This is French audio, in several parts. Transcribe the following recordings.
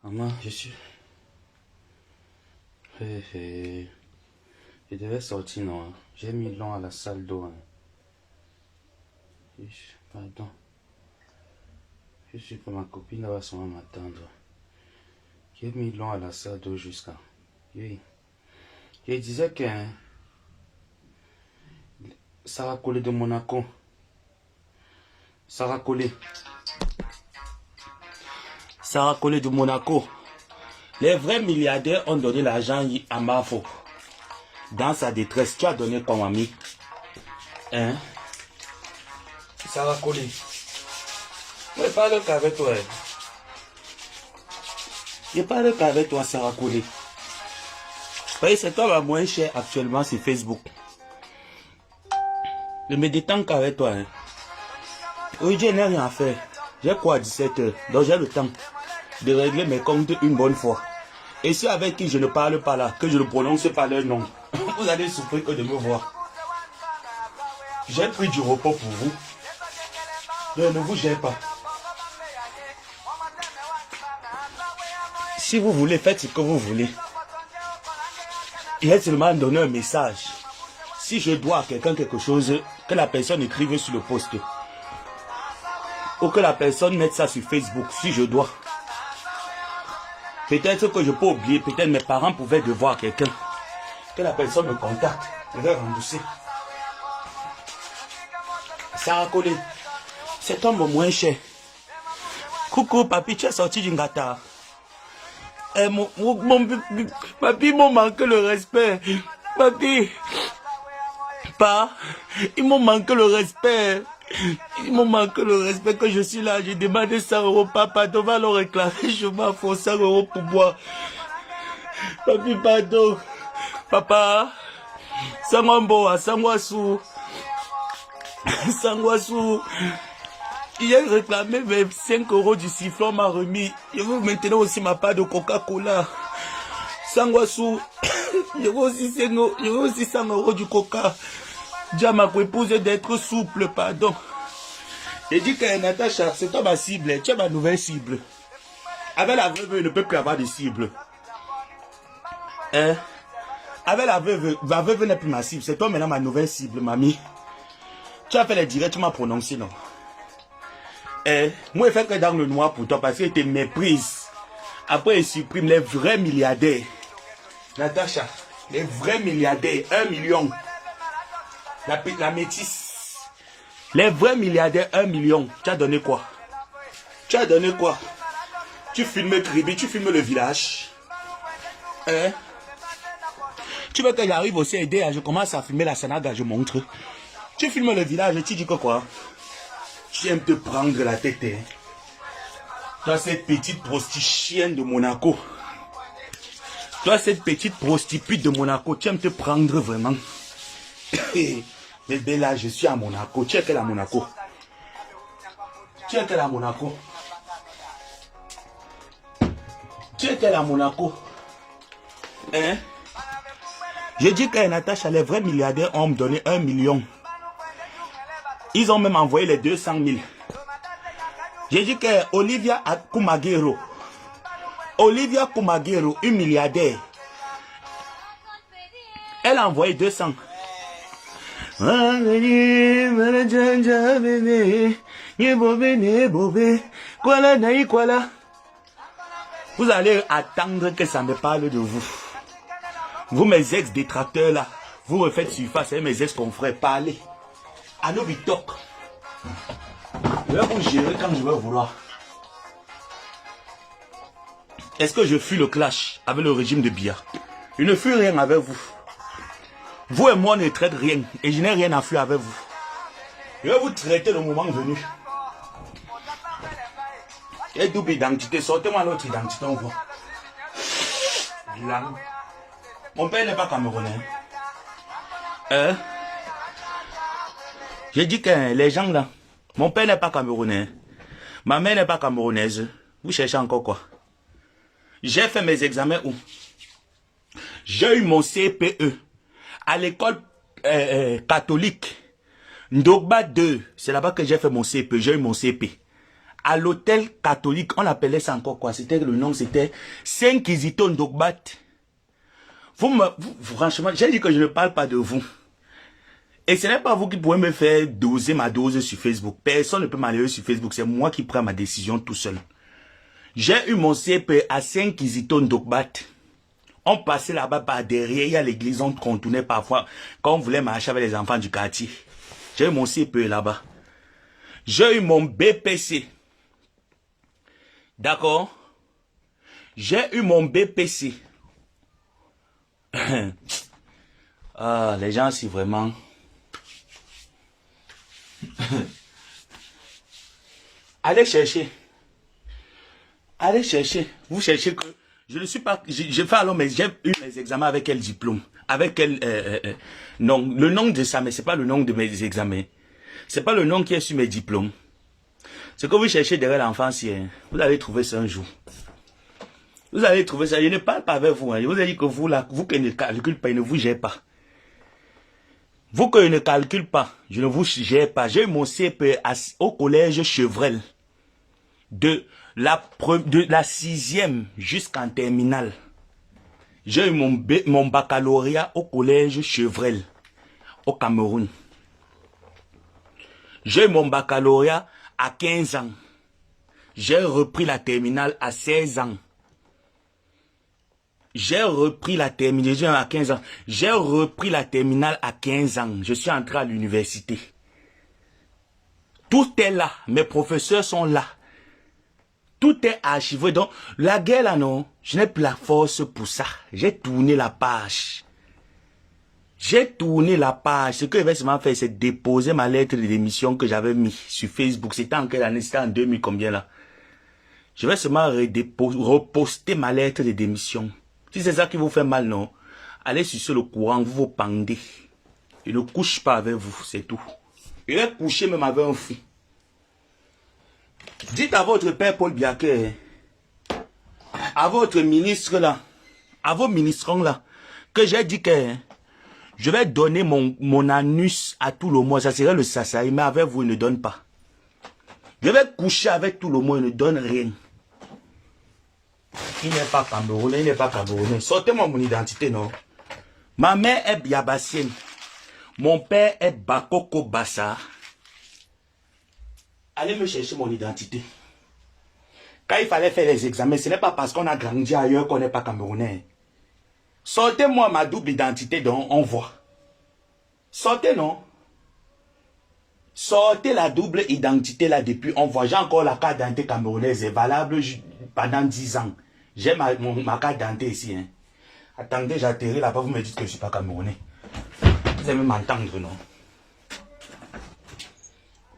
Maman, je suis... Je devais sortir, non. J'ai mis long à la salle d'eau. Pardon. Je suis pour ma copine, elle va sûrement m'attendre. J'ai mis long à la salle d'eau jusqu'à... Oui. Je disais que... Sarah Collet de Monaco. Sarah Collet. Sarah Collet de Monaco. Les vrais milliardaires ont donné l'argent à Mafo. Dans sa détresse, tu as donné quoi, mamie? Hein? Sarah Collet. Je parle qu'avec toi. Je parle qu'avec toi, Sarah Collet. Oui, c'est toi la moins chère actuellement sur Facebook. Je me détends qu'avec toi. Hein. Aujourd'hui, je n'ai rien à faire. J'ai quoi à 17 h, donc j'ai le temps de régler mes comptes une bonne fois. Et ceux avec qui je ne parle pas là, que je ne prononce pas leur nom, vous allez souffrir que de me voir. J'ai pris du repos pour vous. Ne vous gênez pas. Si vous voulez, faites ce que vous voulez. Il est seulement donné un message. Si je dois à quelqu'un quelque chose, que la personne écrive sur le post. Ou que la personne mette ça sur Facebook, si je dois. Peut-être que je peux oublier, peut-être mes parents pouvaient devoir quelqu'un. Que la personne me contacte, je vais rembourser. Sarah Collet, cet homme moins cher. Coucou, papi, tu es sorti du Ngata. Papi, il m'a manqué le respect. Papi, il m'a manqué le respect. Il m'a manqué le respect que je suis là. J'ai demandé 100 €, papa, devant le réclamer. Je m'en fous 100 € pour boire. Papi, pardon. Papa, Sangwamboa, Sangwasu. Sangwasu. Il a réclamé 25 € du sifflot, m'a remis. Je veux maintenant aussi ma part de Coca-Cola. Sangwasu. Je veux aussi 100 € du Coca. Dis à ma épouse d'être souple, pardon. Et dit que Natacha, c'est toi ma cible, tu es ma nouvelle cible. Avec la veuve, il ne peut plus avoir de cible. Hein? Avec la veuve n'est plus ma cible, c'est toi maintenant ma nouvelle cible, mamie. Tu as fait les directs, tu m'as prononcé, non? Moi, je fais que dans le noir pour toi parce que tu méprises. Après, il supprime les vrais milliardaires. Natacha, les vrais milliardaires, 1 million. La métisse. Les vrais milliardaires, 1 million. Tu as donné quoi? Tu as donné quoi? Tu filmes Kribi, tu filmes le village. Hein? Tu veux que j'arrive aussi à aider, je commence à filmer la Sanaga, je montre. Tu filmes le village, tu dis que quoi? Tu aimes te prendre la tête. Hein? Toi, cette petite prostituée de Monaco. Toi, cette petite prostituée de Monaco, tu aimes te prendre vraiment. Mais là, je suis à Monaco. Tu es quelle à Monaco? Tu es quelle à Monaco? Tu es quelle à Monaco? Hein? J'ai dit que Natacha, les vrais milliardaires ont me donné 1 million. Ils ont même envoyé les 200 000. J'ai dit que Olivia Kumagero, une milliardaire, elle a envoyé 200. Vous allez attendre que ça me parle de vous. Vous, mes ex-détracteurs là, vous refaites surface avec mes ex-confrères, parlez. À nos TikTok. Je vais vous gérer quand je vais vouloir. Est-ce que je fuis le clash avec le régime de Biya? Je ne fuis rien avec vous. Vous et moi ne traitez rien et je n'ai rien à fuir avec vous. Je vais vous traiter le moment venu. Et double identité, sortez-moi l'autre identité, on voit. Mon père n'est pas camerounais. Hein? J'ai dit que les gens là, mon père n'est pas camerounais. Ma mère n'est pas camerounaise. Vous cherchez encore quoi? J'ai fait mes examens où? J'ai eu mon CPE. À l'école catholique, Ndogba 2, c'est là-bas que j'ai fait mon CP, j'ai eu mon CP. À l'hôtel catholique, on appelait ça encore quoi? C'était le nom, c'était Saint-Kizito Ndogbat. Franchement, j'ai dit que je ne parle pas de vous. Et ce n'est pas vous qui pouvez me faire doser ma dose sur Facebook. Personne ne peut m'aller sur Facebook. C'est moi qui prends ma décision tout seul. J'ai eu mon CP à Saint-Kizito Ndogbat. On passait là-bas par derrière. Il y a l'église, on contournait parfois quand on voulait marcher avec les enfants du quartier. J'ai eu mon CP là-bas. J'ai eu mon BPC. D'accord? J'ai eu mon BPC. Ah, les gens, si vraiment... Allez chercher. Allez chercher. Vous cherchez que... Je ne suis pas... Je fais alors, mais j'ai eu mes examens avec quel diplôme? Avec quel... non, le nom de ça, mais c'est pas le nom de mes examens. C'est pas le nom qui est sur mes diplômes. Ce que vous cherchez derrière l'enfant, vous allez trouver ça un jour. Vous allez trouver ça. Je ne parle pas avec vous. Hein. Je vous ai dit que vous, là, vous qui ne calculez pas, je ne vous gère pas. Vous que je ne calcule pas, je ne vous gère pas. J'ai eu mon CP au collège Chevrel. De la 6e jusqu'en terminale. J'ai eu mon baccalauréat au collège Chevrel, au Cameroun. J'ai eu mon baccalauréat à 15 ans. J'ai repris la terminale à 16 ans. J'ai repris la terminale à 15 ans. J'ai repris la terminale à 15 ans. Je suis entré à l'université. Tout est là. Mes professeurs sont là. Tout est archivé. Donc, la guerre là, non, je n'ai plus la force pour ça. J'ai tourné la page. J'ai tourné la page. Ce que je vais seulement faire, c'est déposer ma lettre de démission que j'avais mis sur Facebook. C'était en quelle année? C'était en 2000 combien là? Je vais seulement reposter ma lettre de démission. Si c'est ça qui vous fait mal, non, allez sur le courant, vous vous pendez. Il ne couche pas avec vous, c'est tout. Il est couché même avec un fou. Dites à votre père Paul Biaké, à votre ministre là, à vos ministrants là, que j'ai dit que je vais donner mon anus à tout le monde. Ça serait le Sassari, mais avec vous, il ne donne pas. Je vais coucher avec tout le monde, il ne donne rien. Il n'est pas camerounais, il n'est pas camerounais. Sortez-moi mon identité, non? Ma mère est biabassienne. Mon père est Bakoko Bassa. Allez me chercher mon identité. Quand il fallait faire les examens, ce n'est pas parce qu'on a grandi ailleurs qu'on n'est pas camerounais. Sortez-moi ma double identité dont on voit. Sortez, non? Sortez la double identité là depuis on voit. J'ai encore la carte d'identité camerounaise, est valable pendant 10 ans. J'ai ma carte d'identité ici. Hein. Attendez, j'atterris là-bas, vous me dites que je ne suis pas camerounais. Vous aimez m'entendre, non?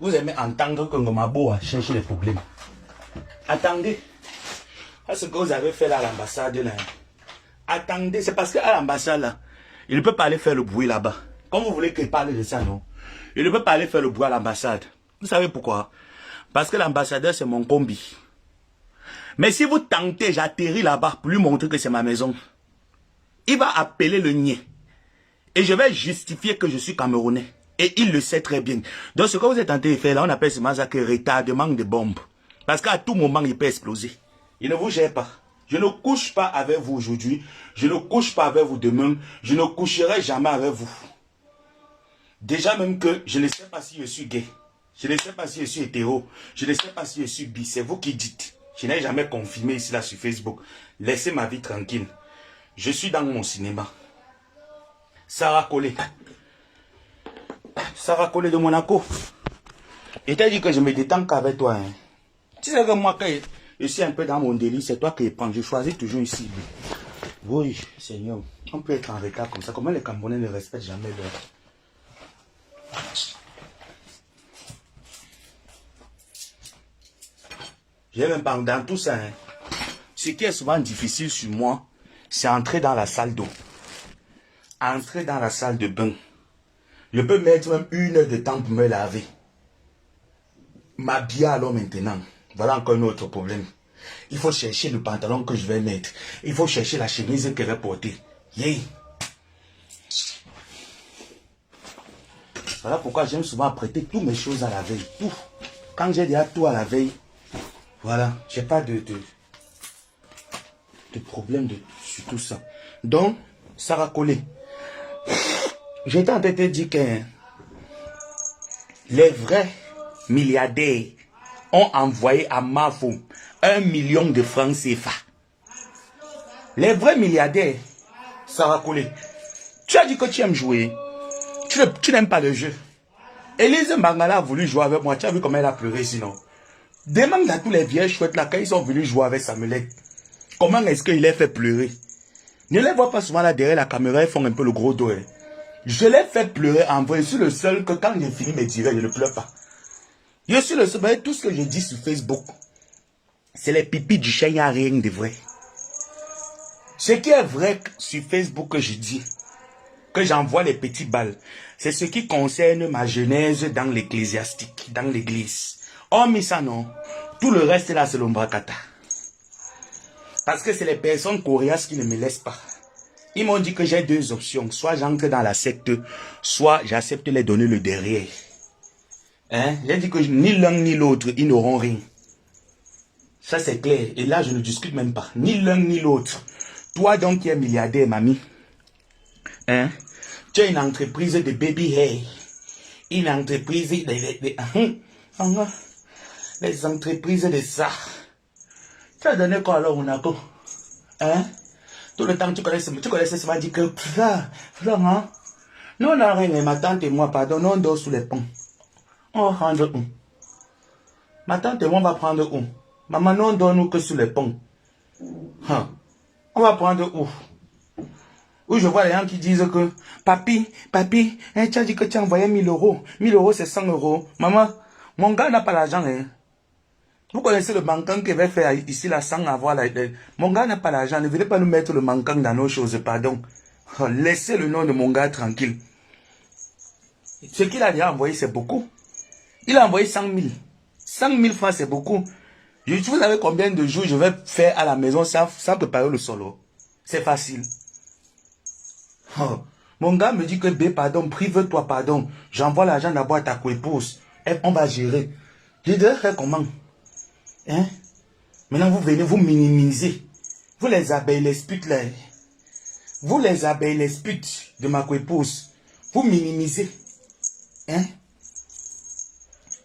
Vous aimez entendre que Ngomabo a cherché les problèmes. Attendez. Ce que vous avez fait là à l'ambassade là. Attendez, c'est parce qu'à l'ambassade là, il ne peut pas aller faire le bruit là-bas. Comme vous voulez qu'il parle de ça, non? Il ne peut pas aller faire le bruit à l'ambassade. Vous savez pourquoi? Parce que l'ambassadeur, c'est mon combi. Mais si vous tentez, j'atterris là-bas pour lui montrer que c'est ma maison. Il va appeler le niais. Et je vais justifier que je suis camerounais. Et il le sait très bien. Donc ce que vous êtes en train de faire là, on appelle ça que retardement de bombe. Parce qu'à tout moment, il peut exploser. Il ne vous gère pas. Je ne couche pas avec vous aujourd'hui. Je ne couche pas avec vous demain. Je ne coucherai jamais avec vous. Déjà même que je ne sais pas si je suis gay. Je ne sais pas si je suis hétéro. Je ne sais pas si je suis bi. C'est vous qui dites. Je n'ai jamais confirmé ici là sur Facebook. Laissez ma vie tranquille. Je suis dans mon cinéma. Sarah Collet. Sarah Collet de Monaco. Et t'as dit que je me détends qu'avec toi. Hein. Tu sais que moi, quand je suis un peu dans mon délit, c'est toi qui prends. Je choisis toujours ici. Oui, Seigneur. On peut être en retard comme ça. Comment les Camerounais ne respectent jamais leur... J'ai même pas dans tout ça. Hein. Ce qui est souvent difficile sur moi, c'est entrer dans la salle d'eau. Entrer dans la salle de bain. Je peux mettre même 1 heure de temps pour me laver. M'habiller alors maintenant. Voilà encore un autre problème. Il faut chercher le pantalon que je vais mettre. Il faut chercher la chemise que je vais porter. Yeah. Voilà pourquoi j'aime souvent prêter toutes mes choses à la veille. Tout. Quand j'ai déjà tout à la veille, Voilà, j'ai pas de problème sur tout ça. Donc, Sarah Collé, j'étais en train de te dire que les vrais milliardaires ont envoyé à Mafo 1 million de francs CFA. Les vrais milliardaires, Sarah Collé, tu as dit que tu aimes jouer. Tu n'aimes pas le jeu. Elise Mbangala a voulu jouer avec moi. Tu as vu comment elle a pleuré sinon. Demande à tous les vieilles chouettes là, quand ils sont venus jouer avec Samuel, comment est-ce qu'il les fait pleurer? Ne les vois pas souvent là derrière la caméra, ils font un peu le gros dos. Je les fais pleurer en vrai. Je suis le seul que quand j'ai fini mes directs, je ne pleure pas. Je suis le seul. Voyez, tout ce que je dis sur Facebook, c'est les pipis du chien, il n'y a rien de vrai. Ce qui est vrai sur Facebook que je dis, que j'envoie les petits balles, c'est ce qui concerne ma genèse dans l'ecclésiastique, dans l'église. Hormis ça, non. Tout le reste là, c'est l'ombrakata. Parce que c'est les personnes coriaces qui ne me laissent pas. Ils m'ont dit que j'ai deux options. Soit j'entre dans la secte, soit j'accepte les donner le derrière. Hein? J'ai dit que ni l'un ni l'autre, ils n'auront rien. Ça c'est clair. Et là, je ne discute même pas. Ni l'un ni l'autre. Toi donc qui es milliardaire, mamie. Hein? Tu as une entreprise de baby hair. Une entreprise les entreprises de ça. Tu as donné quoi alors, Monaco? Hein? Tout le temps, tu connaissais ça, va dire que Florent, nous on a rien, ma tante et moi, pardon, nous on dort sous les ponts. On va prendre où? Ma tante et moi, on va prendre où? Maman, nous on dort nous que sous les ponts. Hein? On va prendre où? Où je vois les gens qui disent que, papi, hein, tu as dit que tu as envoyé 1000 euros. 1000 euros, c'est 100 euros. Maman, mon gars n'a pas l'argent, hein. Vous connaissez le manquant qui va faire ici là sans avoir la... Mon gars n'a pas l'argent. Ne venez pas nous mettre le manquant dans nos choses, pardon. Oh, laissez le nom de mon gars tranquille. Ce qu'il a déjà envoyé, c'est beaucoup. Il a envoyé 100 000. 100 000 francs, c'est beaucoup. Vous savez combien de jours je vais faire à la maison sans préparer le solo? C'est facile. Oh. Mon gars me dit que, bé, pardon, prive-toi, pardon. J'envoie l'argent d'abord à ta coépouse. On va gérer. Je devrais faire comment? Hein? Maintenant, vous venez, vous minimisez. Vous les abeilles, les putes là. Vous les abeilles, les putes de ma coépouse. Vous minimisez. Hein?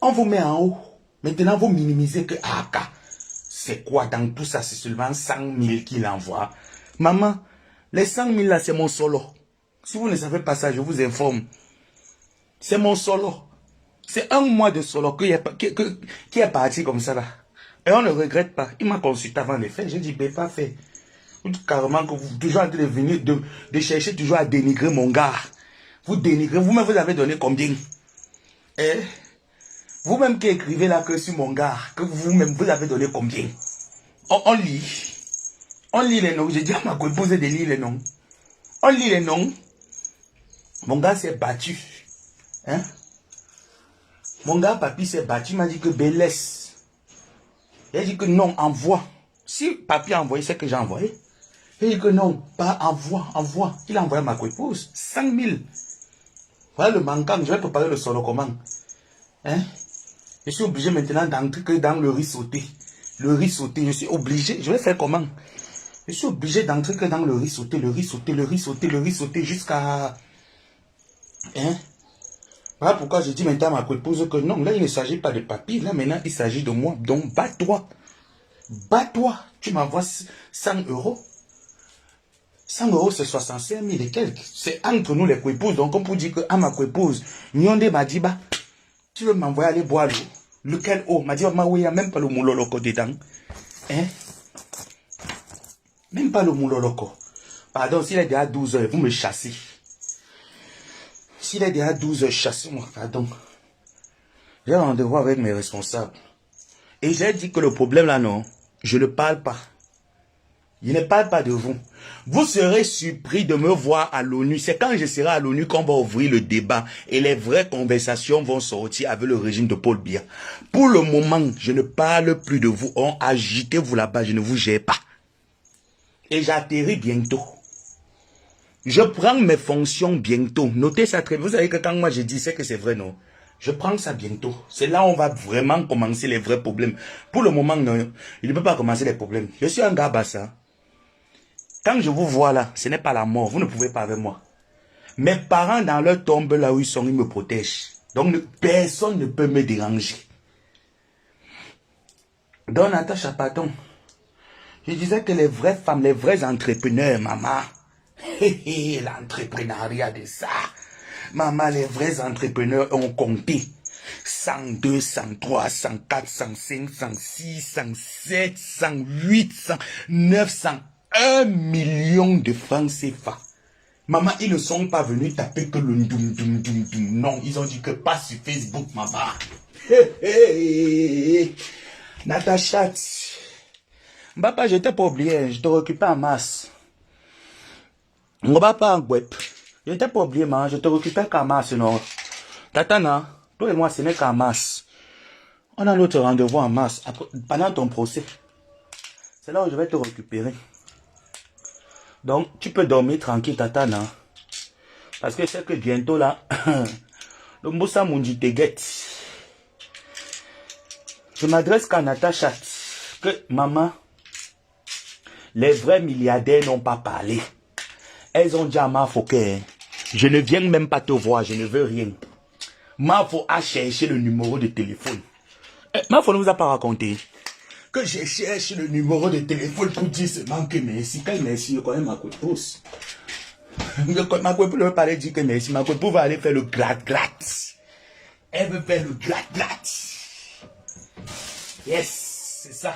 On vous met en haut. Maintenant, vous minimisez que, c'est quoi dans tout ça? C'est seulement 100 000 qu'il envoie. Maman, les 100 000 là, c'est mon solo. Si vous ne savez pas ça, je vous informe. C'est mon solo. C'est un mois de solo qui est parti comme ça là. Et on ne regrette pas. Il m'a consulté avant de faire. J'ai dit, ben pas fait. Vous dites carrément que vous toujours en train de venir de chercher toujours à dénigrer mon gars. Vous dénigrez. Vous-même, vous avez donné combien? Et vous-même qui écrivez là que sur mon gars, que vous-même, vous avez donné combien? On lit. On lit les noms. J'ai dit à ma coépouse de lire les noms. On lit les noms. Mon gars s'est battu. Hein? Mon gars, papy s'est battu. Il m'a dit que ben laisse. Il a dit que non, envoie. Si papi a envoyé, c'est que j'ai envoyé. Il a dit que non, pas envoie. Il a envoyé à ma coépouse 5 000. Voilà le manquant. Je vais préparer le solo comment. Hein? Je suis obligé maintenant d'entrer que dans le riz sauté. Le riz sauté, je suis obligé. Je vais faire comment? Je suis obligé d'entrer que dans le riz sauté, jusqu'à... Hein? Voilà pourquoi je dis maintenant à ma coépouse que non, là il ne s'agit pas de papy, là maintenant il s'agit de moi. Donc bats-toi. Bats-toi. Tu m'envoies 100 euros. 100 euros c'est 65 000 et quelques. C'est entre nous les coépouses. Donc on peut dire que à ma coépouse, Nyonde m'a dit, tu veux m'envoyer aller boire l'eau. Lequel eau? M'a dit, il n'y a même pas le mouloloko dedans. Hein? Même pas le mouloloko. Pardon, s'il est déjà 12 heures, vous me chassez. S'il est déjà 12 heures, chassez-moi, pardon. J'ai rendez-vous avec mes responsables. Et j'ai dit que le problème là, non, je ne parle pas. Je ne parle pas de vous. Vous serez surpris de me voir à l'ONU. C'est quand je serai à l'ONU qu'on va ouvrir le débat et les vraies conversations vont sortir avec le régime de Paul Biya. Pour le moment, je ne parle plus de vous. Agitez-vous là-bas, je ne vous gère pas. Et j'atterris bientôt. Je prends mes fonctions bientôt. Notez ça très bien. Vous savez que quand moi je dis, c'est que c'est vrai, non? Je prends ça bientôt. C'est là où on va vraiment commencer les vrais problèmes. Pour le moment, non, il ne peut pas commencer les problèmes. Je suis un gars bassa. Quand je vous vois là, ce n'est pas la mort. Vous ne pouvez pas avec moi. Mes parents, dans leur tombe, là où ils sont, ils me protègent. Donc, personne ne peut me déranger. Donc, Natacha, pardon. Je disais que les vraies femmes, les vrais entrepreneurs, maman. L'entrepreneuriat de ça. Maman, les vrais entrepreneurs ont compté. 102, 103, 104, 105, 106, 107, 108, 109, 101 millions de francs CFA. Maman, ils ne sont pas venus taper que le doum doum doum doum. Non, ils ont dit que pas sur Facebook, maman. Natacha, papa, je t'ai pas oublié, je te récupère en masse. On va pas en web. Je t'ai pas oublié, maman, je te récupère qu'en masse, non. Tatana, toi et moi, ce n'est qu'en masse. On a notre rendez-vous en masse pendant ton procès. C'est là où je vais te récupérer. Donc, tu peux dormir tranquille, Tatana. Parce que c'est que bientôt là, le Moussa Mundi te guette. Je m'adresse qu'à Natacha. Que maman, les vrais milliardaires n'ont pas parlé. Elles ont dit à Mafoké, je ne viens même pas te voir, je ne veux rien. Mafo a cherché le numéro de téléphone. Mafo ne vous a pas raconté que je cherche le numéro de téléphone pour dire seulement que merci. Quand merci, je connais ma pousse. Ma coupe ne veut pas dire que merci. Ma coupe va aller faire le gratte-gratte. Elle veut faire le gratte-gratte. Yes, c'est ça.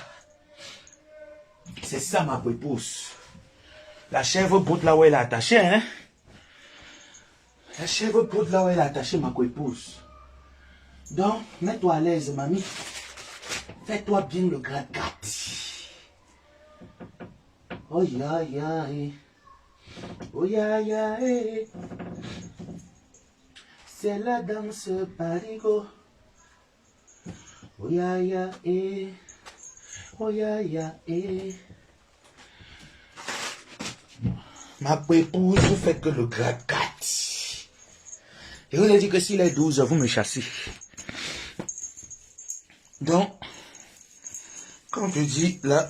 C'est ça ma pousse. La chèvre bout là où elle est attachée, hein. La chèvre bout là où elle est attachée, ma pousse. Donc, mets-toi à l'aise, mamie. Fais-toi bien le gratte-gratte. Oh ya ya eh. Oh ya ya eh. C'est la danse parigo. Oh ya ya eh. Oh ya ya eh. Ma épouse, vous faites que le gratte-gratte. Je vous ai dit que s'il est 12, vous me chassez. Donc, comme je dis, là,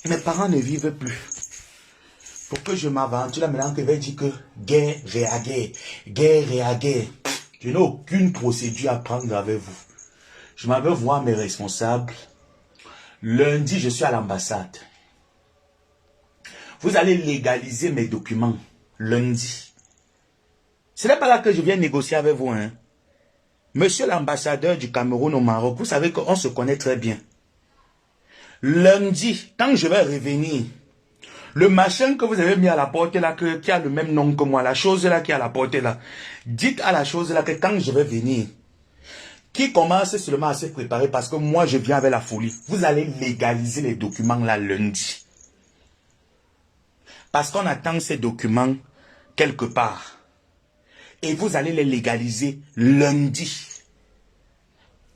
mes parents ne vivent plus. Pour que je m'aventure, là, maintenant que je vais dire que guerre, réaguerre, guerre, réaguerre. Je n'ai aucune procédure à prendre avec vous. Je m'en vais voir mes responsables. Lundi, je suis à l'ambassade. Vous allez légaliser mes documents. Lundi. Ce n'est pas là que je viens négocier avec vous, hein. Monsieur l'ambassadeur du Cameroun au Maroc, vous savez qu'on se connaît très bien. Lundi, quand je vais revenir, le machin que vous avez mis à la porte là, qui a le même nom que moi, la chose là qui est à la porte là, dites à la chose là que quand je vais venir, qui commence seulement à se préparer parce que moi je viens avec la folie. Vous allez légaliser les documents là lundi. Parce qu'on attend ces documents quelque part. Et vous allez les légaliser lundi.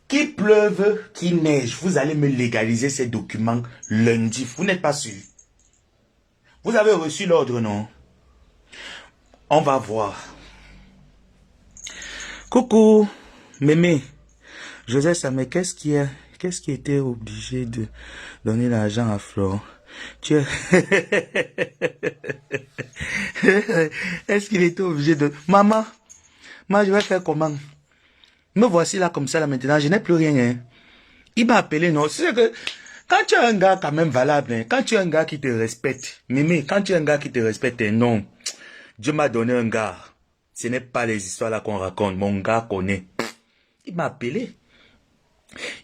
Qu'il pleuve, qu'il neige, vous allez me légaliser ces documents lundi. Vous n'êtes pas sûr? Vous avez reçu l'ordre, non? On va voir. Coucou, mémé. Joseph Samé, qu'est-ce qui était obligé de donner l'argent à Florent? Tu es... Est-ce qu'il était obligé de... Maman, moi je vais faire comment? Me voici là comme ça là maintenant, je n'ai plus rien. Hein. Il m'a appelé, non? C'est que quand tu es un gars quand même valable, hein, quand tu es un gars qui te respecte, Mimi, quand tu es un gars qui te respecte, non. Dieu m'a donné un gars. Ce n'est pas les histoires là qu'on raconte, mon gars connaît. Il m'a appelé.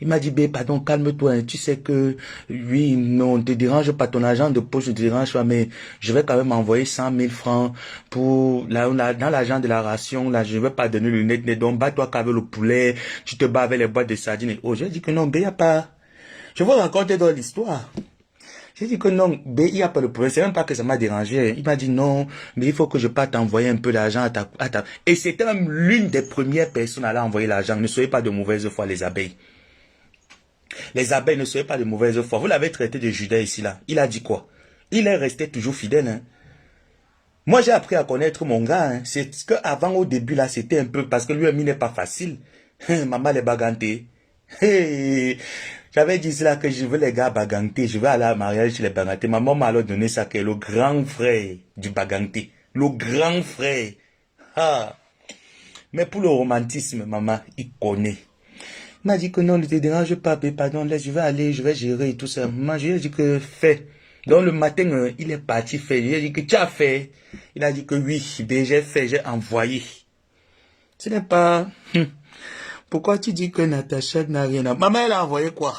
Il m'a dit, bé, pardon, calme-toi, hein. Tu sais que, oui, non, ne te dérange pas, ton argent de poche ne te dérange pas, mais je vais quand même envoyer 100 000 francs pour, dans l'argent de la ration, là, je ne vais pas donner le net, donc, bats-toi qu'avec le poulet, tu te bats avec les boîtes de sardines. Oh, j'ai dit que non, bé, il n'y a pas, je vous raconter dans l'histoire. J'ai dit que non, bé, il n'y a pas de problème, c'est même pas que ça m'a dérangé. Il m'a dit non, mais il faut que je parte envoyer un peu d'argent à ta... Et c'était même l'une des premières personnes à aller envoyer l'argent. Ne soyez pas de mauvaise foi, les abeilles. Les abeilles, ne soyez pas de mauvaise foi. Vous l'avez traité de Judas ici, là. Il a dit quoi? Il est resté toujours fidèle. Hein. Moi, j'ai appris à connaître mon gars. Hein. C'est qu'avant, au début, là, c'était un peu... Parce que lui, il n'est pas facile. Maman les bagantés. Hey, j'avais dit cela que je veux les gars bagantés. Je veux aller à mariage chez les bagantés. Maman m'a alors donné ça, qui est le grand frère du baganté. Le grand frère. Ah. Mais pour le romantisme, maman, il connaît. Il m'a dit que non, ne te dérange pas, pardon, laisse, je vais aller, je vais gérer et tout ça. Maman, je lui ai dit que fais. Donc le matin, il est parti faire. Je lui ai dit que tu as fait. Il a dit que oui, j'ai fait, j'ai envoyé. Ce n'est pas... Pourquoi tu dis que Natacha n'a rien à... Maman, elle a envoyé quoi?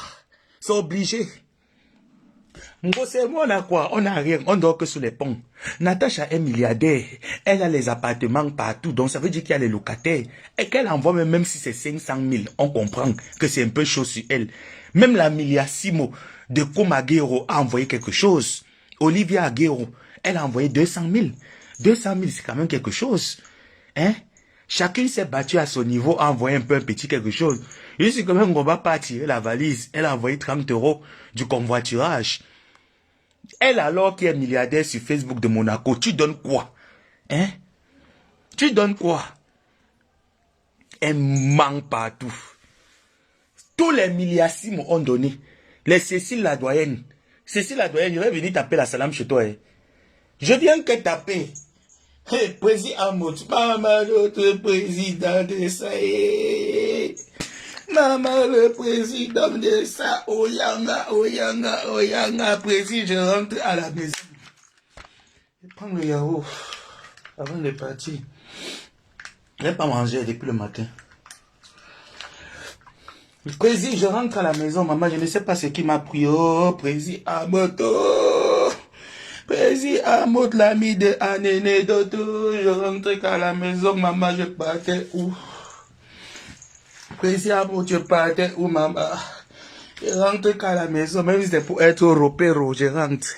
C'est obligé. C'est moi, on a quoi? On n'a rien. On dort que sous les ponts. Natacha est milliardaire. Elle a les appartements partout. Donc, ça veut dire qu'il y a les locataires. Et qu'elle envoie même si c'est 500 000. On comprend que c'est un peu chaud sur elle. Même la Miliasimo de Komagero a envoyé quelque chose. Olivia Aguero, elle a envoyé 200 000. 200 000, c'est quand même quelque chose. Hein? Chacune s'est battue à son niveau, a envoyé un peu un petit quelque chose. Je suis quand même, on va pas tirer la valise. Elle a envoyé 30 € du convoiturage. Elle alors qui est milliardaire sur Facebook de Monaco, tu donnes quoi? Hein? Tu donnes quoi? Elle manque partout. Tous les milliardissimes ont donné. Les Cécile la doyenne. Cécile la doyenne, je vais venir taper la salam chez toi. Hein. Je viens que taper. Hey, président Amout, maman notre président de ça. Maman le président de ça. Oyanga, oyanga, oyanga. Président, je rentre à la maison. Je prends le yaourt avant de partir. Je n'ai pas mangé depuis le matin. Président, je rentre à la maison, maman, je ne sais pas ce qui m'a pris. Oh, président Amoto. Président Amout, l'ami de Anéné Dodo. Je rentre à la maison, maman, je partais où? Président Amout, je partais où, maman? Je rentre à la maison, même si c'est pour être au repéro, je rentre.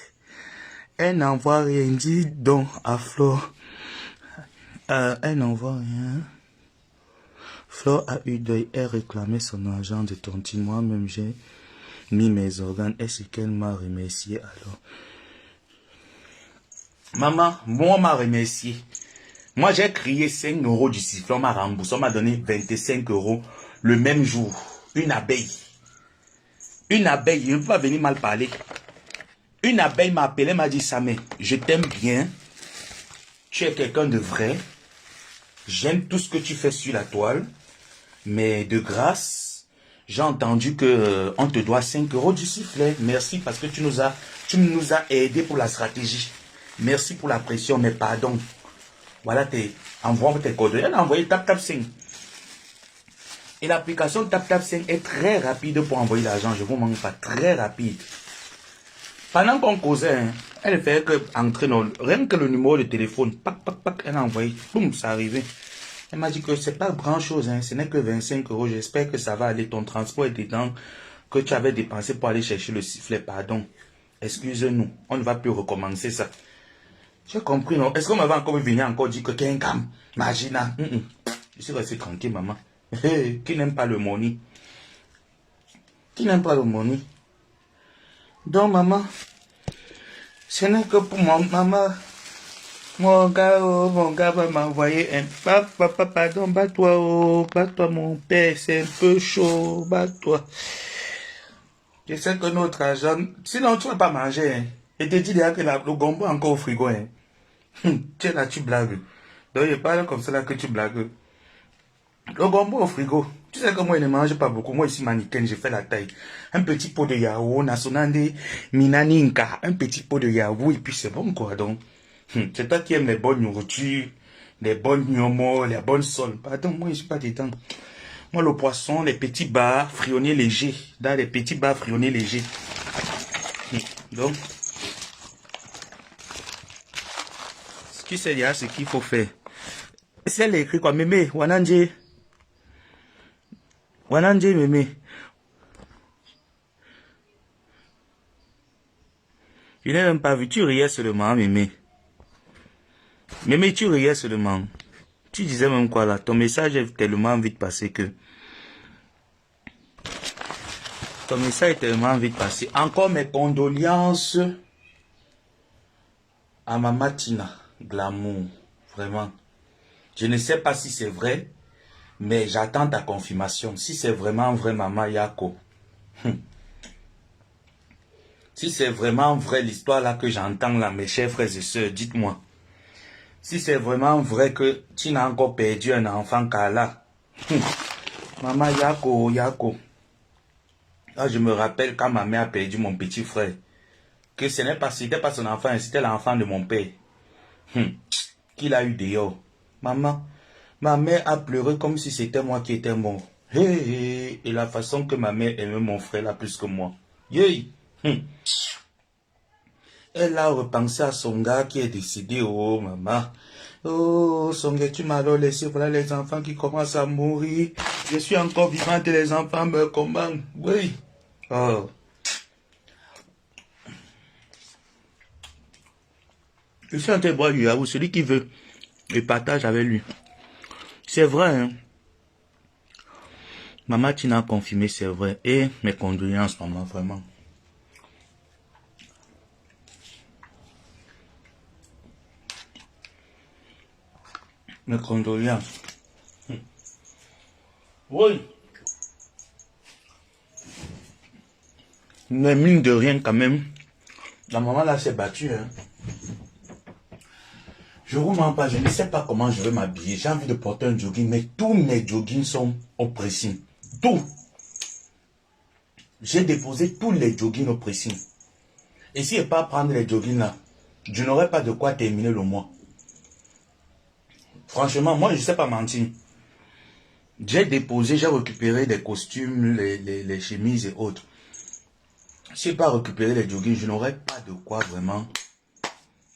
Elle n'envoie rien dit donc à Flore. Elle n'envoie rien. Flore a eu deuil, elle réclamait son argent de tontine. Moi-même, j'ai mis mes organes. Est-ce qu'elle m'a remercié alors? Maman, moi, on m'a remercié. Moi, j'ai crié 5 € du sifflet, on m'a remboursé. On m'a donné 25 € le même jour. Une abeille. Une abeille, je ne peux pas venir mal parler. Une abeille m'a appelé, m'a dit, Samé, je t'aime bien. Tu es quelqu'un de vrai. J'aime tout ce que tu fais sur la toile. Mais de grâce, j'ai entendu que on te doit 5 € du sifflet. Merci parce que tu nous as aidé pour la stratégie. Merci pour la pression, mais pardon. Voilà, envoie tes coordonnées. Elle a envoyé TapTap5. Et l'application TapTap5 est très rapide pour envoyer l'argent. Je ne vous manque pas, très rapide. Pendant qu'on causait, hein, elle fait que entrer rien que le numéro de téléphone, pac, pac, pac, elle a envoyé, boum, ça arrivait. Elle m'a dit que c'est pas grand chose, hein, ce n'est que 25 €. J'espère que ça va aller. Ton transport est dedans, que tu avais dépensé pour aller chercher le sifflet. Pardon. Excuse-nous. On ne va plus recommencer ça. J'ai compris, non? Est-ce qu'on m'avait encore venir encore dire que Kenkam, Magina? Je suis resté tranquille, maman. Qui n'aime pas le money? Qui n'aime pas le money? Donc, maman, ce n'est que pour moi, maman. Mon gars va m'envoyer un papa, pardon, bats-toi, mon père, c'est un peu chaud, bats-toi. Je sais que notre argent, sinon tu ne vas pas manger, hein. Je te dis déjà que le gombo est encore au frigo, hein. Tu es là, tu blagues. Donc je parle comme ça là que tu blagues. Le gombo au frigo. Tu sais que moi je ne mange pas beaucoup. Moi ici mannequin, j'ai fait la taille. Un petit pot de yaourt, nasonande, minaninka, un petit pot de yaourt et puis c'est bon quoi donc. C'est toi qui aimes les bonnes nourritures, les bonnes gnomos, les bonnes sols. Pardon, moi je ne suis pas dedans. Moi le poisson, les petits bars frionnés légers. Dans les petits bars frionnés légers. Donc, tu sais déjà ce qu'il faut faire. C'est écrit quoi, mémé, Wananje. Wananje, mémé. Je n'ai même pas vu, tu riais seulement, mémé. Mémé, tu riais seulement. Tu disais même quoi là? Ton message est tellement vite passé que... Ton message est tellement vite passé. Encore mes condoléances à Mama Tina Glamour. Vraiment. Je ne sais pas si c'est vrai, Mais j'attends ta confirmation. Si c'est vraiment vrai, Maman Yako. Si c'est vraiment vrai l'histoire là que j'entends là, mes chers frères et sœurs, dites-moi. Si c'est vraiment vrai que tu n'as encore perdu un enfant Kala. Maman Yako, Yako. Là, je me rappelle quand ma mère a perdu mon petit frère. Que c'était pas son enfant, c'était l'enfant de mon père. Qu'il a eu dehors. Maman, ma mère a pleuré comme si c'était moi qui étais mort. Et la façon que ma mère aimait mon frère là plus que moi. Elle a repensé à son gars qui est décédé. Oh, maman. Oh, son gars, tu m'as alors laissé. Voilà les enfants qui commencent à mourir. Je suis encore vivante et les enfants meurent comment? Oui. Oh. Je suis en train de boire du yaourt. Celui qui veut, il partage avec lui. C'est vrai, hein. Maman, tu n'as confirmé, c'est vrai. Et mes condoléances, maman, vraiment. Mes condoléances. Oui. Mais mine de rien, quand même, la maman là s'est battue, hein. Je vous mens pas, je ne sais pas comment je vais m'habiller. J'ai envie de porter un jogging, mais tous mes joggings sont au pressing. Tout. J'ai déposé tous les joggings au pressing. Et si je n'ai pas à prendre les joggings là, je n'aurai pas de quoi terminer le mois. Franchement, moi je ne sais pas mentir. J'ai déposé, j'ai récupéré des costumes, les chemises et autres. Si je n'ai pas récupéré les joggings, je n'aurai pas de quoi vraiment.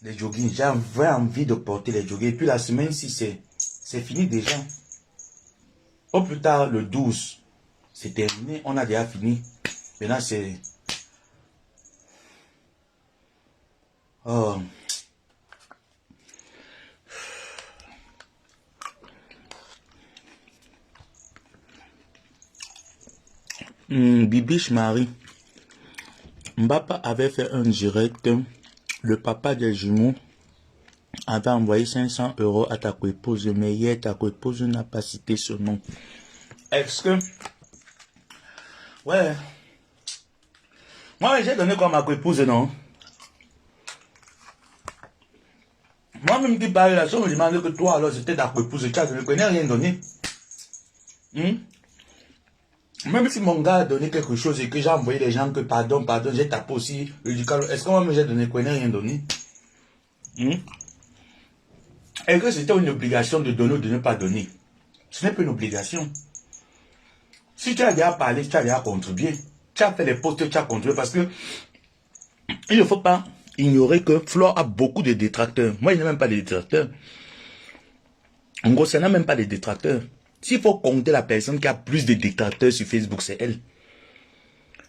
Les joggings, j'avais envie de porter les joggings. Et puis la semaine, si c'est fini déjà. Au plus tard, le 12, c'est terminé. On a déjà fini. Maintenant, c'est... Oh. Bibiche Marie. Mbappa avait fait un direct. Le papa des jumeaux avait envoyé 500 € à ta coépouse, mais hier, ta coépouse n'a pas cité ce nom. Est-ce que... Ouais. Moi, j'ai donné quoi à ma coépouse, non? Moi-même qui parle là, si on me demande que toi, alors, c'était ta coépouse, tu as donné, je ne connais rien donné. Même si mon gars a donné quelque chose et que j'ai envoyé les gens que pardon, j'ai tapé aussi le ducal. Est-ce que moi-même j'ai donné quoi? Je n'ai rien donné. Et que c'était une obligation de donner ou de ne pas donner. Ce n'est pas une obligation. Si tu as déjà parlé, tu as déjà contribué. Tu as fait les posts, tu as contribué parce que il ne faut pas ignorer que Flore a beaucoup de détracteurs. Moi, il n'y a même pas de détracteurs. En gros, ça n'a même pas de détracteurs. S'il faut compter la personne qui a plus de détracteurs sur Facebook, c'est elle.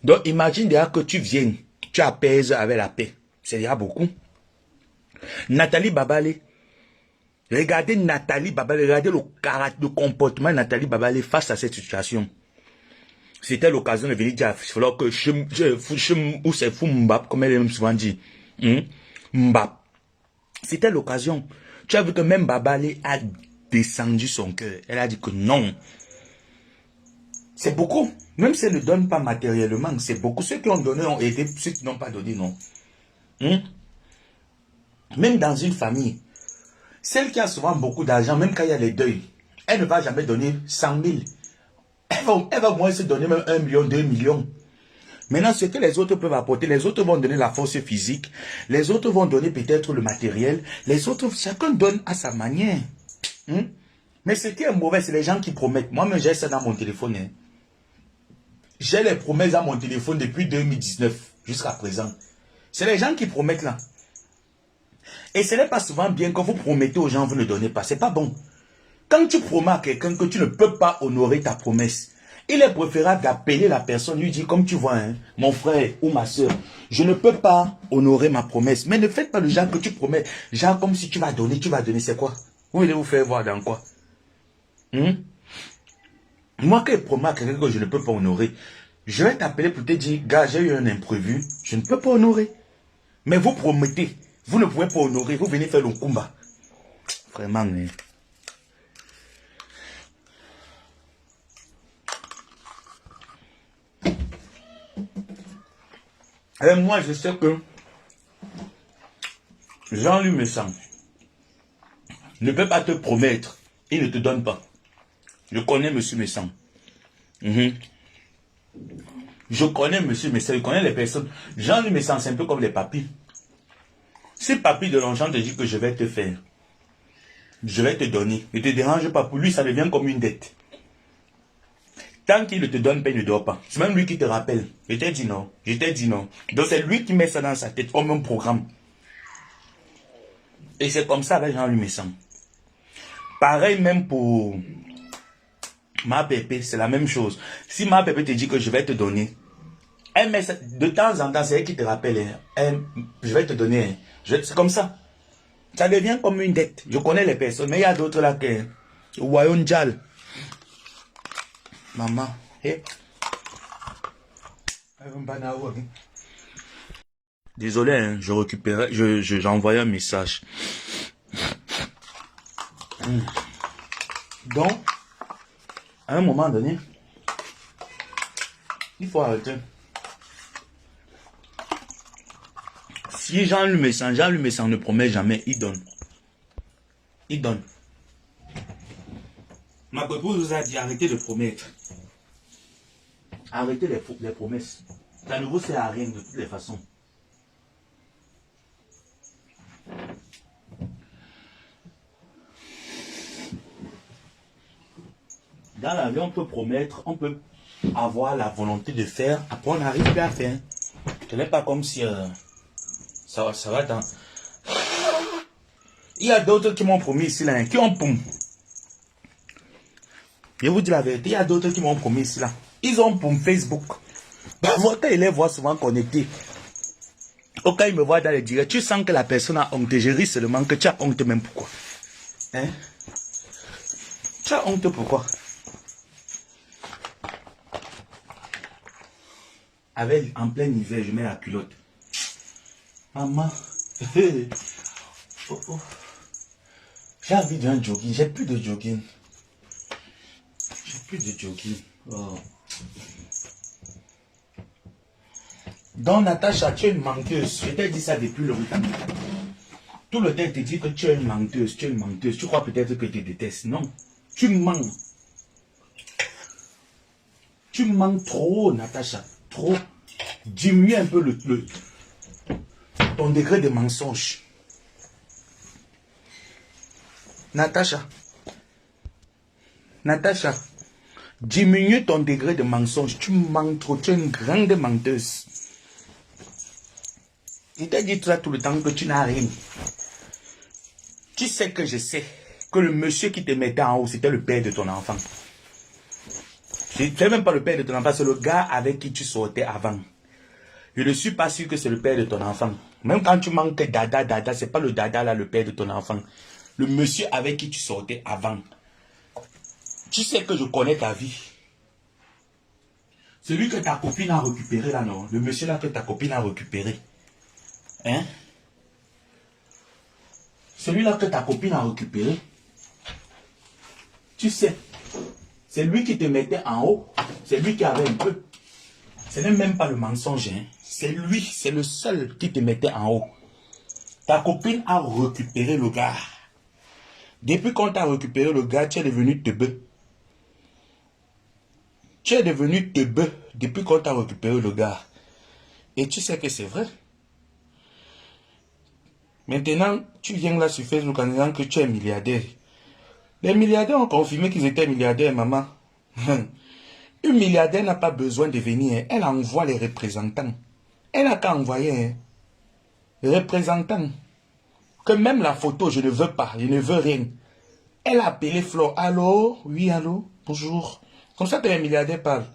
Donc, imagine déjà que tu viennes, tu apaises avec la paix. C'est déjà beaucoup. Nathalie Babalé. Regardez Nathalie Babalé, regardez le comportement de Nathalie Babalé face à cette situation. C'était l'occasion de venir dire à Flore que ou c'est fou Mbap, comme elle aime souvent dit. Mbap. C'était l'occasion. Tu as vu que même Babalé a descendu son cœur. Elle a dit que non. C'est beaucoup. Même si elle ne donne pas matériellement, c'est beaucoup. Ceux qui ont donné ont aidé, ceux qui n'ont pas donné, non. Même dans une famille, celle qui a souvent beaucoup d'argent, même quand il y a les deuils, elle ne va jamais donner 100 000. Elle va moins se donner même 1 million, 2 millions. Maintenant, ce que les autres peuvent apporter, les autres vont donner la force physique, les autres vont donner peut-être le matériel, les autres, chacun donne à sa manière. Mais ce qui est mauvais, c'est les gens qui promettent. Moi-même, j'ai ça dans mon téléphone. J'ai les promesses dans mon téléphone depuis 2019 jusqu'à présent. C'est les gens qui promettent là. Et ce n'est pas souvent bien quand vous promettez aux gens, vous ne donnez pas. C'est pas bon. Quand tu promets à quelqu'un que tu ne peux pas honorer ta promesse, il est préférable d'appeler la personne, lui dire, comme tu vois, mon frère ou ma soeur, je ne peux pas honorer ma promesse. Mais ne faites pas le genre que tu promets. Genre comme si tu vas donner, c'est quoi? Vous voulez vous faire voir dans quoi? Moi, quand je promets à quelqu'un que je ne peux pas honorer, je vais t'appeler pour te dire, gars, j'ai eu un imprévu, je ne peux pas honorer. Mais vous promettez, vous ne pouvez pas honorer, vous venez faire le combat. Vraiment, Et moi, je sais que Jean-Luc Messan ne peut pas te promettre. Il ne te donne pas. Je connais monsieur Messan. Je connais monsieur Messan, je connais les personnes. Jean-Luc Messan, c'est un peu comme les papis. Si papy de l'argent te dit que je vais te faire, je vais te donner, ne te dérange pas. Pour lui, ça devient comme une dette. Tant qu'il ne te donne pas, il ne dort pas. C'est même lui qui te rappelle. Je t'ai dit non, je t'ai dit non. Donc c'est lui qui met ça dans sa tête comme un programme. Et c'est comme ça avec Jean-Luc Messan. Pareil même pour ma pépé, c'est la même chose. Si ma pépé te dit que je vais te donner, elle met ça, de temps en temps, c'est elle qui te rappelle. Je vais te donner. C'est comme ça. Ça devient comme une dette. Je connais les personnes, mais il y a d'autres là que Wayon Djal. Maman. Hey. Désolé, hein, je récupérais, j'ai envoyé un message. Donc, à un moment donné, il faut arrêter. Si Jean-Luc Messan ne promet jamais, il donne. Il donne. Ma épouse vous a dit arrêtez de promettre. Arrêtez les promesses. Ça ne vous sert à rien de toutes les façons. Dans la vie, on peut promettre, on peut avoir la volonté de faire, après on n'arrive pas à faire. Ce n'est pas comme si ça va dans... Il y a d'autres qui m'ont promis ici, là, qui ont poum. Je vous dis la vérité, il y a d'autres qui m'ont promis ici, là. Ils ont poum Facebook. Bah, votre il les voit souvent connectés. Au cas où ils me voient dans les directs, tu sens que la personne a honte. Je ris seulement que tu as honte même pourquoi. Hein? Tu as honte pourquoi? Avec, en plein hiver, je mets la culotte. Maman. Oh, oh. J'ai envie d'un jogging. J'ai plus de jogging. J'ai plus de jogging. Oh. Donc, Natacha, tu es une menteuse. Je t'ai dit ça depuis longtemps. Tout le temps te dit que tu es une menteuse. Tu es une menteuse. Tu crois peut-être que tu détestes. Non. Tu mens. Tu mens trop, Natacha. Trop. Diminue un peu ton degré de mensonge. Natacha. Natacha. Diminue ton degré de mensonge. Tu mens trop. Tu es une grande menteuse. Il t'a dit tout le temps que tu n'as rien. Tu sais que je sais que le monsieur qui te mettait en haut, c'était le père de ton enfant. C'est même pas le père de ton enfant, c'est le gars avec qui tu sortais avant. Je ne suis pas sûr que c'est le père de ton enfant. Même quand tu manques dada, c'est pas le dada là, le père de ton enfant. Le monsieur avec qui tu sortais avant. Tu sais que je connais ta vie. Celui que ta copine a récupéré là, non? Le monsieur là que ta copine a récupéré. Hein? Celui-là que ta copine a récupéré. Tu sais. C'est lui qui te mettait en haut. C'est lui qui avait un peu. Ce n'est même pas le mensonge. Hein? C'est lui, c'est le seul qui te mettait en haut. Ta copine a récupéré le gars. Depuis qu'on t'a récupéré le gars, tu es devenu teubeux. Tu es devenu teubeux depuis qu'on t'a récupéré le gars. Et tu sais que c'est vrai. Maintenant, tu viens là sur Facebook en disant que tu es milliardaire. Les milliardaires ont confirmé qu'ils étaient milliardaires, maman. Une milliardaire n'a pas besoin de venir. Elle envoie les représentants. Elle n'a qu'à envoyer les représentants. Que même la photo, je ne veux pas. Je ne veux rien. Elle a appelé Flo. Allô? Oui, allô? Bonjour. Comme ça que les milliardaires parlent.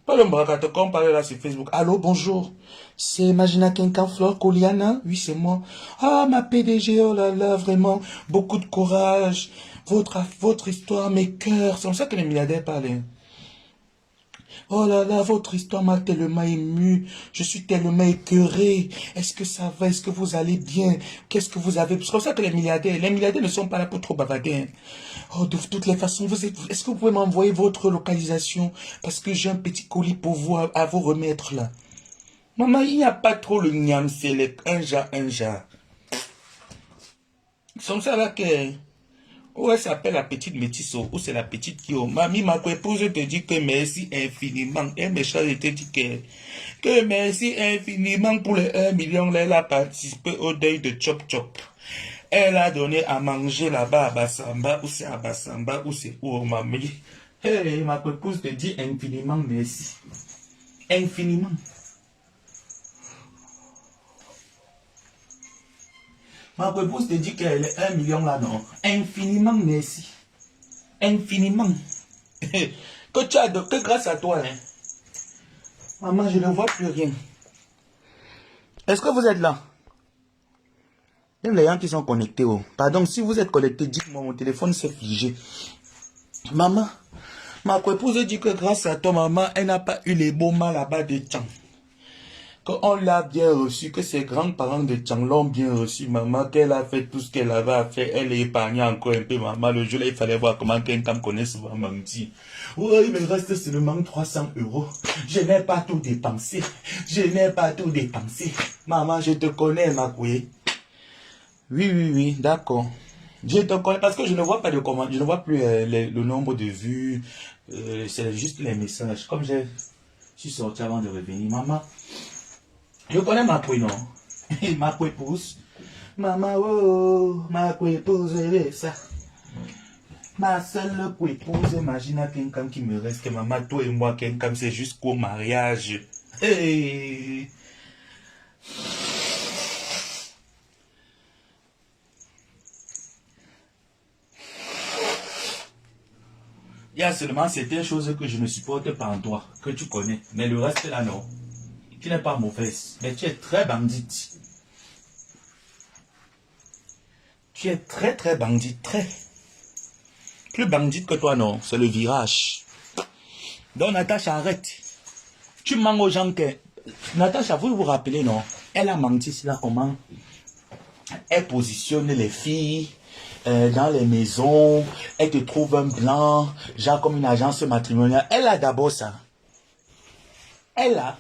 Pas le bracate comme parle là sur Facebook. Allô, bonjour. C'est Magina Kenkan Flore Koliana? Oui, c'est moi. Ah, ma PDG, oh là là, vraiment, beaucoup de courage. Votre histoire, mes cœurs. C'est comme ça que les milliardaires parlent. Oh là là, votre histoire m'a tellement ému. Je suis tellement écœuré. Est-ce que ça va? Est-ce que vous allez bien? Qu'est-ce que vous avez? C'est comme ça que les milliardaires ne sont pas là pour trop bavarder. Oh, de toutes les façons, est-ce que vous pouvez m'envoyer votre localisation? Parce que j'ai un petit colis pour vous, à vous remettre là. Maman, il n'y a pas trop le niam, c'est un jar. Comme ça là que... Où elle s'appelle la petite métisse, ou c'est la petite qui... Mamie, ma épouse te dit que merci infiniment. Et mes chers, te dit que merci infiniment pour les 1 million. Elle a participé au deuil de Chop Chop. Elle a donné à manger là-bas à Bassamba, ou c'est à Bassamba, ou c'est où, mamie. Hey, ma épouse te dit infiniment merci. Infiniment. Ma épouse te dit qu'elle est 1 million là, non? Infiniment merci. Infiniment. Que grâce à toi, hein. Maman, je ne vois plus rien. Est-ce que vous êtes là? Même les gens qui sont connectés. Oh. Pardon, si vous êtes connectés, dites-moi, mon téléphone s'est figé. Maman, ma épouse dit que grâce à toi, maman, elle n'a pas eu les beaux mal là-bas de Tchang. Qu'on l'a bien reçu, que ses grands-parents de Tchang l'ont bien reçu, maman, qu'elle a fait tout ce qu'elle avait à faire, elle est épargnée encore un peu, maman. Le jour là, il fallait voir comment quelqu'un me connaît souvent, maman dit. Oui, il me reste seulement 300 €. Je n'ai pas tout dépensé. Je n'ai pas tout dépensé. Maman, je te connais, ma couille. Oui, d'accord. Je te connais parce que je ne vois pas de comment, je ne vois plus le nombre de vues. C'est juste les messages. Comme je suis sorti avant de revenir, maman. Je connais ma couille, non? Ma couille pousse. Maman, oh, ma couille pousse, ça. Ma seule couille pousse, imagine quelqu'un qui me reste, que maman, toi et moi, quelqu'un, c'est jusqu'au mariage. Hey. Il y a seulement certaines choses que je ne supporte pas en toi, que tu connais. Mais le reste là, non. Tu n'es pas mauvaise, mais tu es très bandite. Tu es très bandite, très. Plus bandite que toi, non. C'est le virage. Donc, Natacha, arrête. Tu mens aux gens que... Natacha, vous vous rappelez, non? Elle a menti, c'est là comment elle positionne les filles dans les maisons. Elle te trouve un blanc, genre comme une agence matrimoniale. Elle a d'abord ça. Elle a...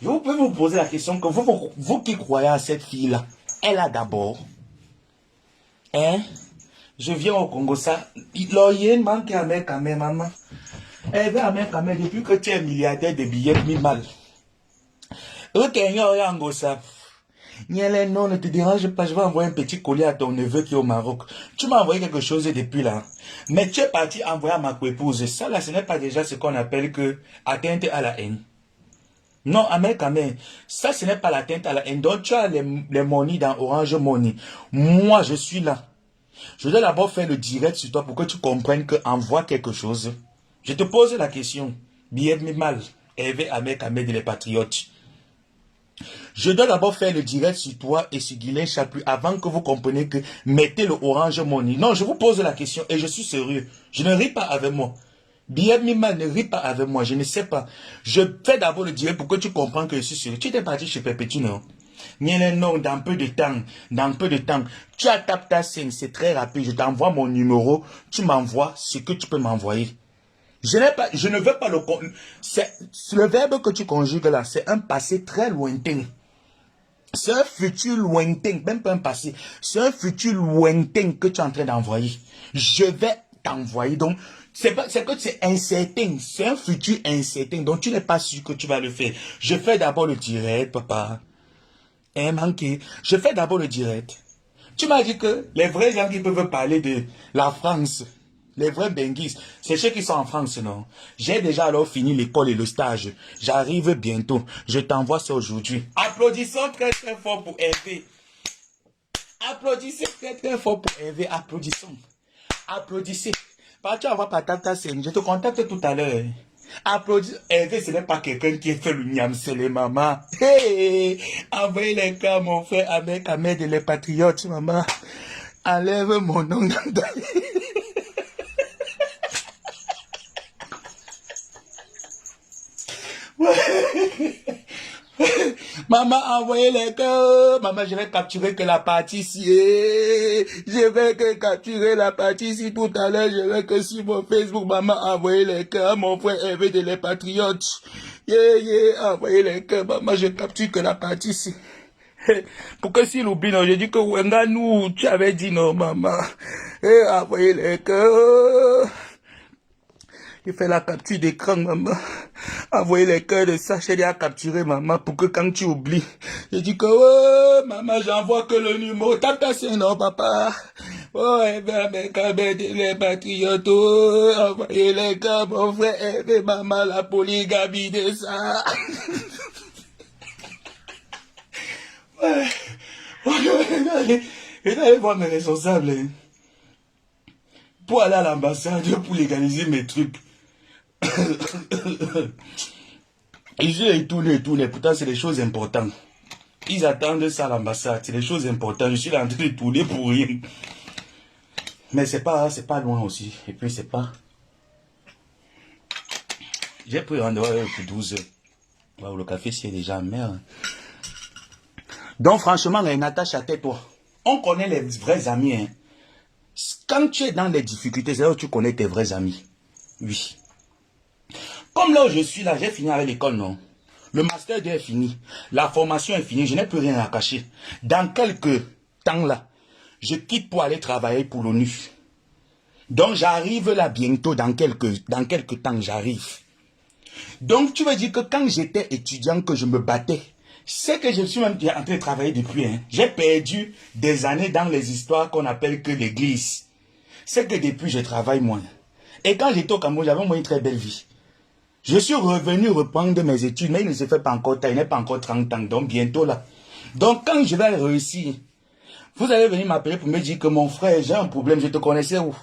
Vous pouvez vous poser la question que vous qui croyez à cette fille-là, elle a d'abord, hein, je viens au Congo, ça, l'oyen manque à mes quand même, maman. Elle veut à mes quand même, depuis que tu es milliardaire de billets mis mal. Ok, non, ça. Non, ne te dérange pas, je vais envoyer un petit colis à ton neveu qui est au Maroc. Tu m'as envoyé quelque chose depuis là. Mais tu es parti envoyer à ma épouse. Ça là, ce n'est pas déjà ce qu'on appelle que atteinte à la haine. Non, quand même, ça ce n'est pas l'atteinte à la haine. Donc tu as les monies dans Orange Money. Moi, je suis là. Je dois d'abord faire le direct sur toi pour que tu comprennes que envoie quelque chose. Je te pose la question. Billet mal. Hervé Ahmed Ahmed les Patriotes. Je dois d'abord faire le direct sur toi et sur Guylaine Chaput avant que vous compreniez que mettez le Orange Money. Non, je vous pose la question et je suis sérieux. Je ne ris pas avec moi. Billet Mima ne rit pas avec moi, je ne sais pas. Je fais d'abord le direct pour que tu comprennes que je suis sérieux. Tu étais parti chez Pépétu, non? Non, dans peu de temps. Tu as tapé ta scène, c'est très rapide. Je t'envoie mon numéro, tu m'envoies ce que tu peux m'envoyer. Je ne veux pas le... Le verbe que tu conjugues là, c'est un passé très lointain. C'est un futur lointain, même pas un passé. C'est un futur lointain que tu es en train d'envoyer. Je vais t'envoyer. Donc, c'est que c'est incertain. C'est un futur incertain. Donc, tu n'es pas sûr que tu vas le faire. Je fais d'abord le direct, papa. Manqué. Je fais d'abord le direct. Tu m'as dit que les vrais gens qui peuvent parler de la France, les vrais benguis, c'est ceux qui sont en France, non? J'ai déjà alors fini l'école et le stage. J'arrive bientôt. Je t'envoie ça aujourd'hui. Applaudissons très fort pour Hervé. Applaudissez très fort pour Hervé. Applaudissons. Applaudissez. Tu envoies par ta scène. Je te contacte tout à l'heure. Applaudis. Hervé, ce n'est pas quelqu'un qui a fait le niam, c'est les mamans. Hey, envoyez les cas, mon frère, avec Ahmed et les patriotes, maman. Enlève mon nom dans Maman, envoyez les cœurs. Maman, je vais capturer que la partie ici. Je vais que capturer la partie ici tout à l'heure. Je vais que sur mon Facebook, maman, envoyez les cœurs. Mon frère Hervé de les Patriotes. Envoyez les cœurs, maman, je capture que la partie ici. Pourquoi s'il oublie, non, j'ai dit que Wenga, nous, tu avais dit non, maman. Envoyez les cœurs. Il fait la capture d'écran, maman. Envoyez les cœurs de Sachel à capturer, maman, pour que quand tu oublies. J'ai dit que, oh, maman, j'envoie que le numéro. Tape ta scène, non, papa. Oh, les patriotes, oh, envoyez les cœurs, mon frère, maman, la polygamie de ça. Ouais. Et d'aller voir mes responsables, hein, pour aller à l'ambassade, pour légaliser mes trucs. Et j'ai tourné, pourtant c'est des choses importantes. Ils attendent ça à l'ambassade, c'est des choses importantes. Je suis en train de tourner pour rien. Mais c'est pas loin aussi. Et puis c'est pas... J'ai pris rendez-vous pour 12 heures. Wow, le café c'est déjà merde. Donc franchement, Natacha, tais-toi. On connaît les vrais amis. Hein. Quand tu es dans les difficultés, c'est là où tu connais tes vrais amis. Oui. Comme là où je suis là, j'ai fini avec l'école, non? Le master est fini. La formation est finie. Je n'ai plus rien à cacher. Dans quelques temps là, je quitte pour aller travailler pour l'ONU. Donc j'arrive là bientôt, dans quelques temps, j'arrive. Donc tu veux dire que quand j'étais étudiant, que je me battais, c'est que je suis même en train de travailler depuis. Hein. J'ai perdu des années dans les histoires qu'on appelle que l'église. C'est que depuis, je travaille moins. Et quand j'étais au Cameroun, j'avais une très belle vie. Je suis revenu reprendre mes études, mais il ne se fait pas encore, il n'est pas encore 30 ans, donc bientôt là. Donc quand je vais réussir, vous allez venir m'appeler pour me dire que mon frère, j'ai un problème, je te connaissais où?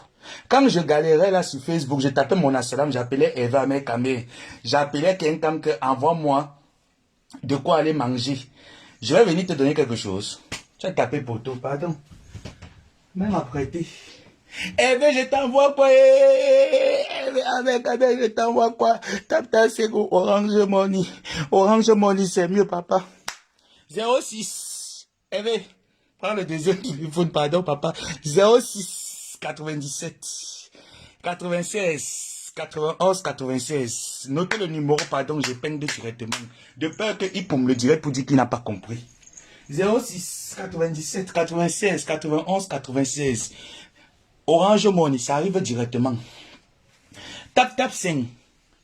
Quand je galérais là sur Facebook, je tapais mon assalam, j'appelais Eva Mekame, j'appelais quelqu'un que envoie-moi de quoi aller manger. Je vais venir te donner quelque chose. Tu as tapé poteau, pardon. Même apprêté. Eh bien, je t'envoie quoi? Avec, je t'envoie quoi? Tape ta seconde, Orange Money. Orange Money, c'est mieux, papa. 06. Eh bien, prends le deuxième téléphone, pardon, papa. 06 97 96 91 96. Notez le numéro, pardon, je peine directement. De peur qu'il pour me le dire pour dire qu'il n'a pas compris. 06 97 96 91 96. Orange Money, ça arrive directement. Tap 5,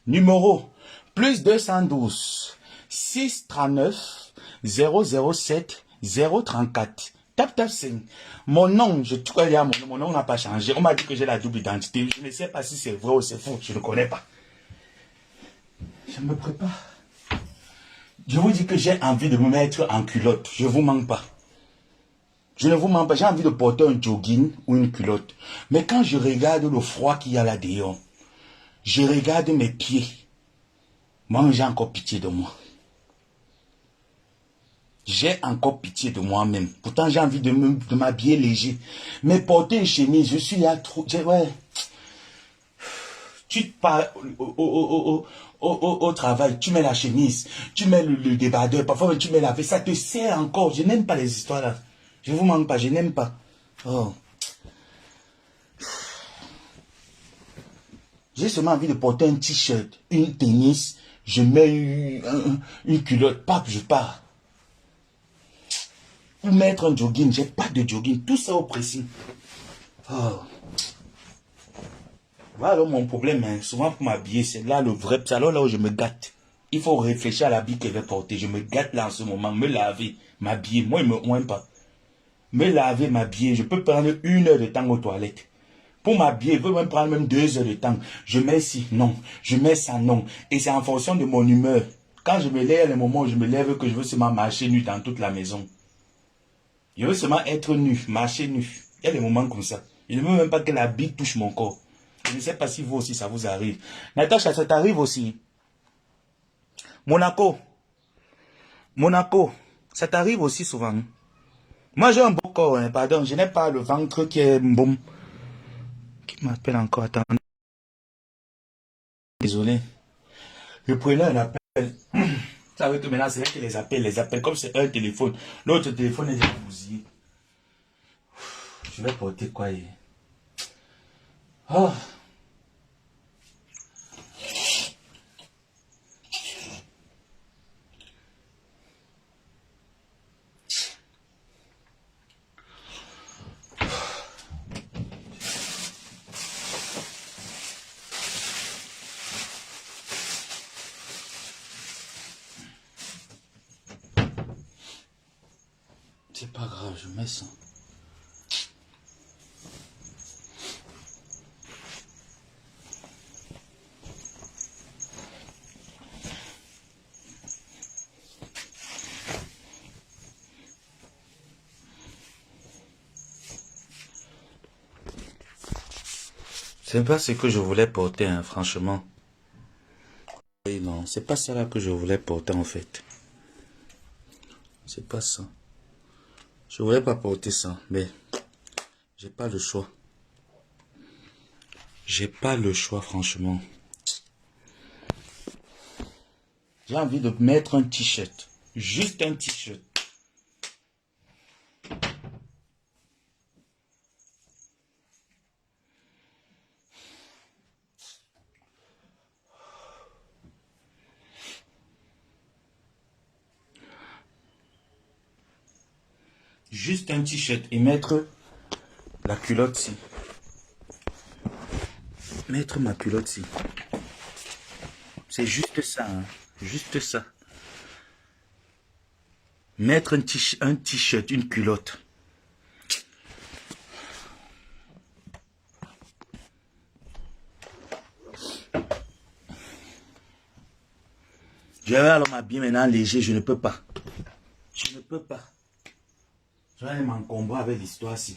numéro, plus 212, 639, 007, 034. Tap 5. Mon nom, je crois que mon nom n'a pas changé. On m'a dit que j'ai la double identité. Je ne sais pas si c'est vrai ou c'est faux. Je ne connais pas. Je me prépare. Je vous dis que j'ai envie de me mettre en culotte. Je ne vous manque pas. Je ne vous mens pas, j'ai envie de porter un jogging ou une culotte. Mais quand je regarde le froid qu'il y a là-dehors, je regarde mes pieds. Moi, j'ai encore pitié de moi. J'ai encore pitié de moi-même. Pourtant, j'ai envie de m'habiller léger. Mais porter une chemise, je suis là trop... Ouais. Tu pars au travail, tu mets la chemise, tu mets le débardeur, parfois tu mets la veste, ça te sert encore. Je n'aime pas les histoires là. Je ne vous manque pas, je n'aime pas. Oh. J'ai seulement envie de porter un t-shirt, une tennis, je mets une culotte, paf, je pars. Ou mettre un jogging, j'ai pas de jogging, tout ça au pressing. Oh. Voilà mon problème, hein. Souvent pour m'habiller, c'est là le vrai salon, là où je me gâte. Il faut réfléchir à l'habit que je vais porter. Je me gâte là en ce moment, me laver, m'habiller. Moi, il ne me oint pas. Me laver, m'habiller, je peux prendre 1 heure de temps aux toilettes. Pour m'habiller, je peux même prendre même 2 heures de temps. Je mets ci, non. Je mets ça, non. Et c'est en fonction de mon humeur. Quand je me lève, il y a les moments où je me lève que je veux seulement marcher nu dans toute la maison. Je veux seulement être nu, marcher nu. Il y a des moments comme ça. Je ne veux même pas que l'habit touche mon corps. Je ne sais pas si vous aussi ça vous arrive. Natacha, ça t'arrive aussi. Monaco, ça t'arrive aussi souvent. Moi j'ai un beau corps, hein, pardon, je n'ai pas le ventre qui est boum. Qui m'appelle encore, attends. Désolé. Je prenais un appel. Vous savez que maintenant c'est vrai que les appels, comme c'est un téléphone, l'autre téléphone est bousillé. Je vais porter quoi? Oh. C'est pas grave, je mets ça. C'est pas ce que je voulais porter, hein, franchement. Et non, c'est pas ça là que je voulais porter en fait. C'est pas ça. Je voulais pas porter ça, mais j'ai pas le choix. J'ai pas le choix, franchement. J'ai envie de mettre un t-shirt. Juste un t-shirt. Juste un t-shirt et mettre la culotte-ci. Mettre ma culotte-ci. C'est juste ça, hein. Juste ça. Mettre un t-shirt, une culotte. Je vais alors m'habiller maintenant léger, je ne peux pas. Je ne peux pas. Je vais aller m'encombrer avec l'histoire-ci.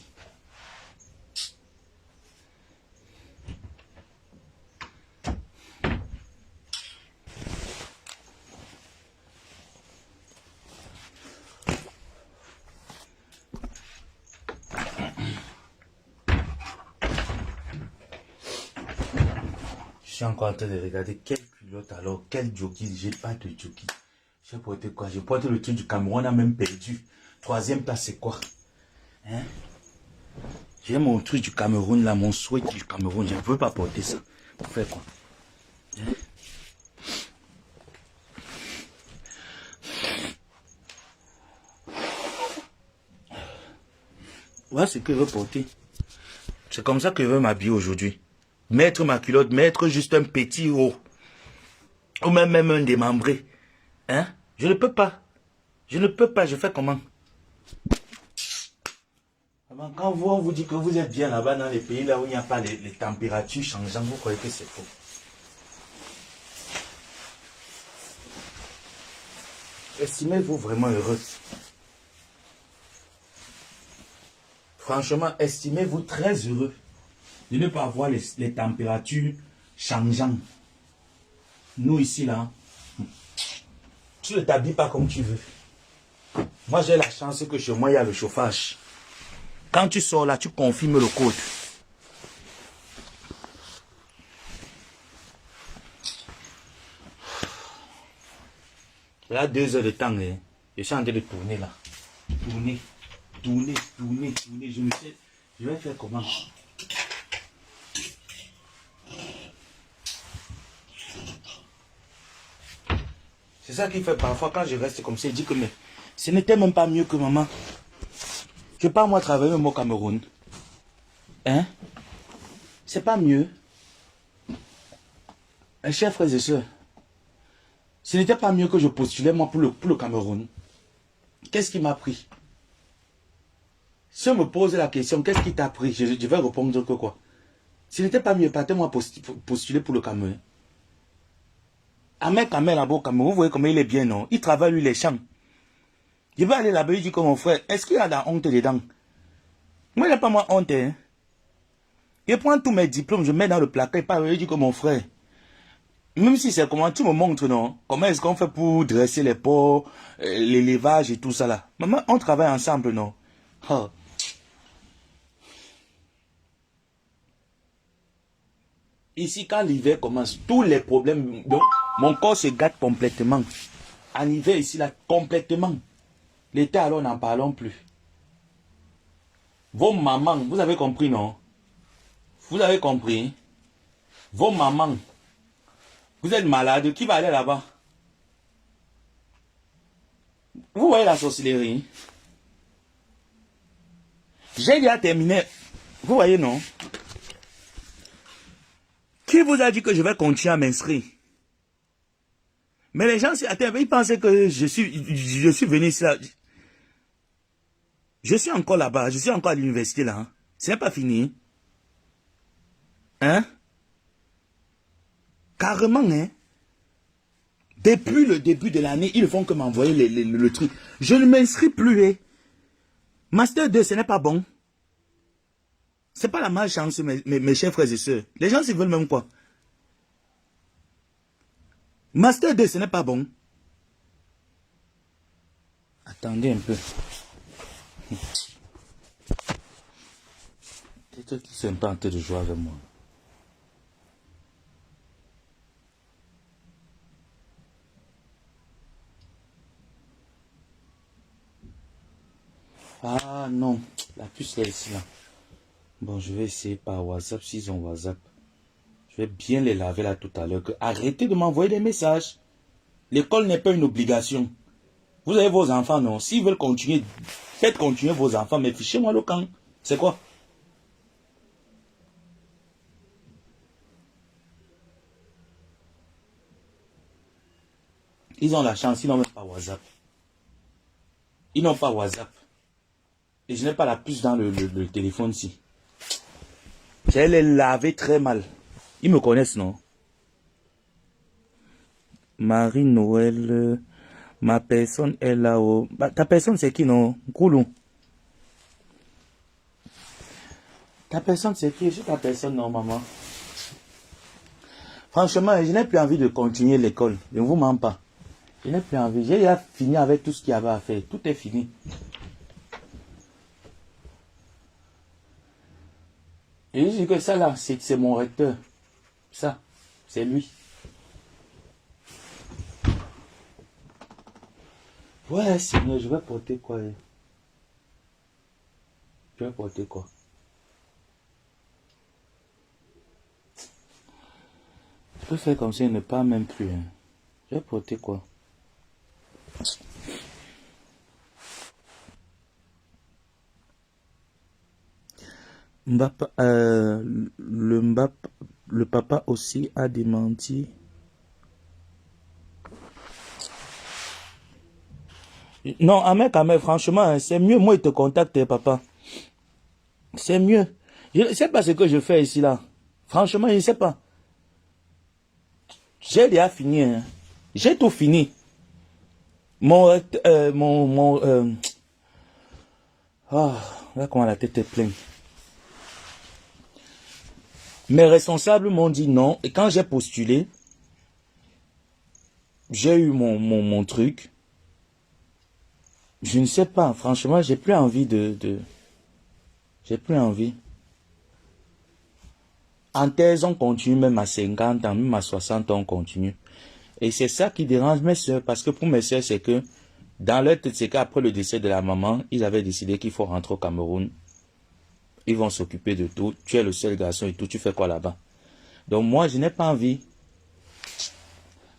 Je suis encore en train de regarder quelle culotte alors, quel jogging. J'ai pas de jogging. J'ai porté quoi? J'ai porté le truc du Cameroun, on a même perdu. Troisième place, c'est quoi? Hein? J'ai mon truc du Cameroun là, mon souhait du Cameroun. Je ne veux pas porter ça. Pour faire quoi? Hein? Voilà ce que je veux porter. C'est comme ça que je veux m'habiller aujourd'hui. Mettre ma culotte, mettre juste un petit haut. Ou même un démembré. Hein? Je ne peux pas. Je ne peux pas. Je fais comment? Quand on vous dit que vous êtes bien là-bas dans les pays là où il n'y a pas les températures changeantes, vous croyez que c'est faux? Estimez-vous vraiment heureuse? Franchement, estimez-vous très heureux de ne pas avoir les températures changeantes. Nous ici là, tu ne t'habilles pas comme tu veux. Moi j'ai la chance que chez moi il y a le chauffage. Quand tu sors là, tu confirmes le code. Là, 2 heures de temps, hein. Je suis en train de tourner là. Tourner. Je me sais. Je vais faire comment? C'est ça qui fait parfois quand je reste comme ça, je dis que mais ce n'était même pas mieux que maman. Je pars moi travailler au Cameroun. Hein? C'est pas mieux. Chers frères et sœurs, ce n'était pas mieux que je postulais moi pour le Cameroun. Qu'est-ce qui m'a pris? Si on me pose la question, qu'est-ce qui t'a pris? Je vais répondre que quoi? Ce n'était pas mieux, partez-moi postuler pour le Cameroun. Ahmed Kamel là-bas au Cameroun, vous voyez comment il est bien, non? Il travaille, lui, les champs. Je vais aller là-bas, il dit que mon frère, est-ce qu'il y a de la honte dedans? Moi, il n'y a pas moi honte, hein. Je prends tous mes diplômes, je mets dans le placard, il dit que mon frère, même si c'est comment, tu me montres, non? Comment est-ce qu'on fait pour dresser les porcs, l'élevage et tout ça là? Maman, on travaille ensemble, non? Oh. Ici, quand l'hiver commence, tous les problèmes, donc, mon corps se gâte complètement. En hiver, ici, là, complètement. L'été, alors, n'en parlons plus. Vos mamans, vous avez compris, non? Vous avez compris? Vos mamans, vous êtes malade, qui va aller là-bas? Vous voyez la sorcellerie? J'ai déjà terminé. Vous voyez, non? Qui vous a dit que je vais continuer à m'inscrire? Mais les gens, ils pensaient que je suis venu ici là. Je suis encore là-bas, je suis encore à l'université là. Hein. Ce n'est pas fini. Hein? Carrément, hein? Depuis le début de l'année, ils font que m'envoyer le truc. Je ne m'inscris plus, hein? Master 2, ce n'est pas bon. C'est pas la malchance, mes chers frères et sœurs. Les gens, ils veulent même quoi? Master 2, ce n'est pas bon. Attendez un peu. Peut-être qu'ils sont pas en train de jouer avec moi. Ah non, la puce est ici là. Bon, je vais essayer par WhatsApp s'ils ont WhatsApp. Je vais bien les laver là tout à l'heure. Arrêtez de m'envoyer des messages. L'école n'est pas une obligation. Vous avez vos enfants, non? S'ils veulent continuer, faites continuer vos enfants, mais fichez-moi le camp. C'est quoi? Ils ont la chance, ils n'ont même pas WhatsApp. Ils n'ont pas WhatsApp. Et je n'ai pas la puce dans le téléphone ici. J'ai les laver très mal. Ils me connaissent, non? Marie-Noël, ma personne est là-haut. Bah, ta personne, c'est qui, non? Koulou. Ta personne, c'est qui? Je suis ta personne, non, maman. Franchement, je n'ai plus envie de continuer l'école. Je ne vous mens pas. Je n'ai plus envie. J'ai déjà fini avec tout ce qu'il y avait à faire. Tout est fini. Et je dis que ça là, c'est mon recteur. Ça, c'est lui. Ouais, Seigneur, je vais porter quoi? Je vais porter quoi? Je peux faire comme ça, il ne parle même plus. Hein. Je vais porter quoi? Mbappa, le papa aussi a démenti. Non, Ahmed, franchement, c'est mieux. Moi, il te contacte, papa. C'est mieux. Je ne sais pas ce que je fais ici, là. Franchement, je ne sais pas. J'ai déjà fini. Hein. J'ai tout fini. Là, comment la tête est pleine. Mes responsables m'ont dit non. Et quand j'ai postulé, j'ai eu mon truc. Je ne sais pas. Franchement, j'ai plus envie J'ai plus envie. En thèse, on continue même à 50 ans, même à 60 ans, on continue. Et c'est ça qui dérange mes soeurs. Parce que pour mes soeurs, c'est que dans leur tête, c'est qu'après le décès de la maman, ils avaient décidé qu'il faut rentrer au Cameroun. Ils vont s'occuper de tout. Tu es le seul garçon et tout. Tu fais quoi là-bas? Donc moi, je n'ai pas envie.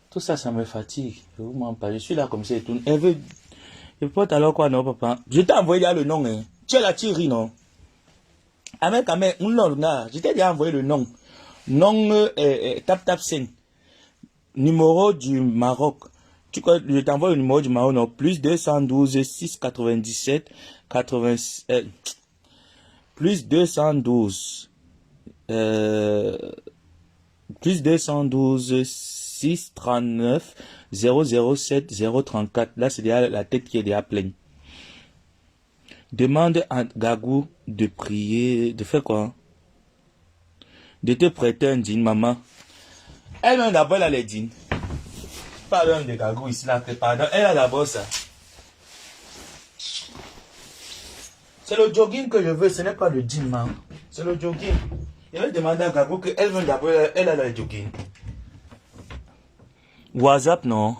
Tout ça, ça me fatigue. Je vous mens pas. Je suis là comme ça et tout. Elle veut... Je porte alors quoi, non, papa? Je t'ai envoyé là le nom, hein. Tu es la Thierry, non? Avec, non, je t'ai déjà envoyé le nom. Nom, tap sen. Numéro du Maroc. Je t'envoie le numéro du Maroc, non? Plus 212 697 80, plus 212 plus 212 639 007 034. Là, c'est déjà la tête qui est déjà pleine. Demande à Gagou de prier, de faire quoi? De te prêter un dîne, maman. Elle-même d'abord, elle a les dînes. Pas l'un de Gagou ici, là, pardon. Elle a d'abord ça. C'est le jogging que je veux, ce n'est pas le jean, man. C'est le jogging. Je vais demander à Gagou qu'elle-même d'abord, elle a le jogging. WhatsApp, non?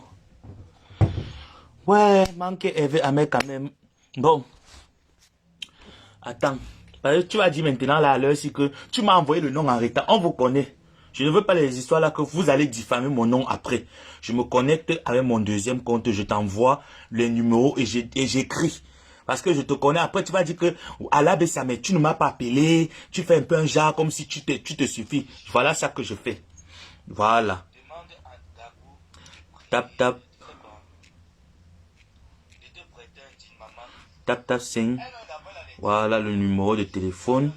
Ouais, manque Eve Ahmed quand même. Bon. Attends. Parce que tu vas dire maintenant là à l'heure si que tu m'as envoyé le nom en retard. On vous connaît. Je ne veux pas les histoires là que vous allez diffamer mon nom après. Je me connecte avec mon deuxième compte. Je t'envoie les numéros et j'écris. Parce que je te connais. Après, tu vas dire que à la mais tu ne m'as pas appelé. Tu fais un peu un genre comme si tu te suffis. Voilà ça que je fais. Voilà. Tap, tap. Tap, tap, sing. Voilà le numéro de téléphone.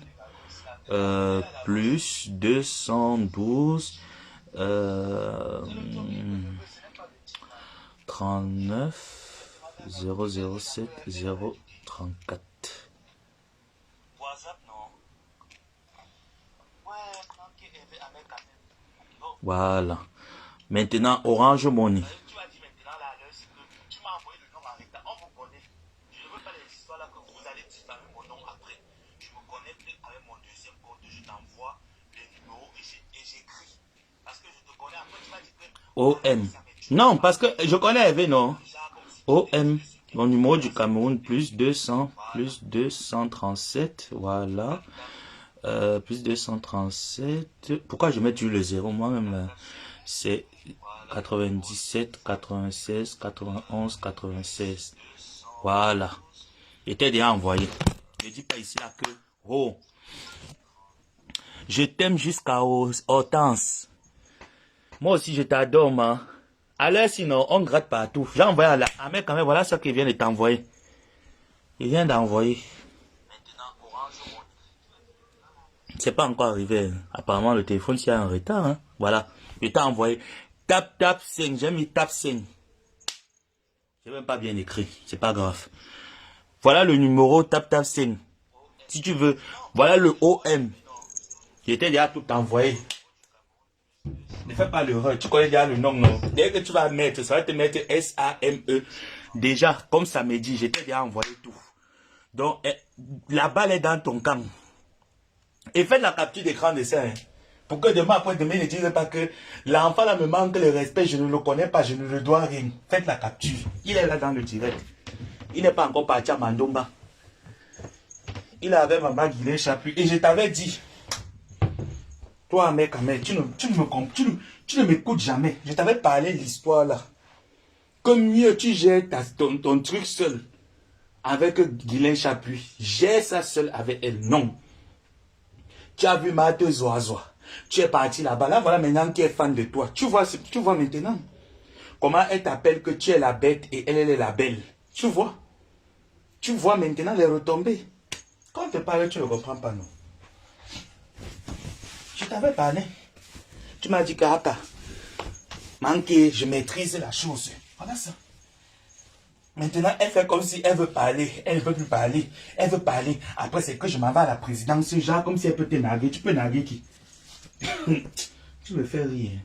Plus 212 39 007 034. Voilà. Maintenant, Orange Money. OM. Non, parce que je connais Hervé, non. OM. Mon numéro du Cameroun, plus 200, plus 237. Voilà. Plus 237. Pourquoi je mets toujours le 0 moi-même? C'est 97, 96, 91, 96. Voilà. J'étais déjà envoyé. Je dis pas ici là que, oh, je t'aime jusqu'à Hortense. Moi aussi, je t'adore, man. Alors, sinon, on gratte partout. J'ai envoyé à la mec quand même, voilà ce qu'il vient de t'envoyer. Il vient d'envoyer. C'est pas encore arrivé. Apparemment, le téléphone, s'il y a un retard, hein. Voilà. Je t'ai envoyé. Tap 5. J'ai mis tap 5. J'ai même pas bien écrit. C'est pas grave. Voilà le numéro tap 5. Si tu veux. Voilà le OM. J'étais déjà tout envoyé. Ne fais pas l'erreur. Tu connais déjà le nom, non? Dès que tu vas mettre, ça va te mettre SAME. Déjà, comme ça me dit, j'étais déjà envoyé tout. Donc, la balle est dans ton camp. Et faites la capture d'écran de ça. Hein. Pour que demain, après demain, ne dise pas que l'enfant là me manque le respect, je ne le connais pas, je ne le dois rien. Faites la capture. Il est là dans le direct. Il n'est pas encore parti à Mandonga. Il avait maman Guilin Chapuis. Et je t'avais dit, toi, mec, tu ne m'écoutes jamais. Je t'avais parlé de l'histoire là. Que mieux tu gères ton truc seul avec Guilin Chapuis. Gère ça seul avec elle. Non. Tu as vu Marthe Zoazoa. Tu es parti là-bas. Là, voilà maintenant qui est fan de toi. Tu vois maintenant. Comment elle t'appelle que tu es la bête et elle est la belle. Tu vois. Tu vois maintenant les retombées. Quand on te parle, tu ne comprends pas, non. Je t'avais parlé. Tu m'as dit que manqué, je maîtrise la chose. Voilà ça. Maintenant, elle fait comme si elle veut parler. Elle ne veut plus parler. Elle veut parler. Après, c'est que je m'en vais à la présidence. Genre, comme si elle peut te narguer. Tu peux narguer qui? Tu me fais rire.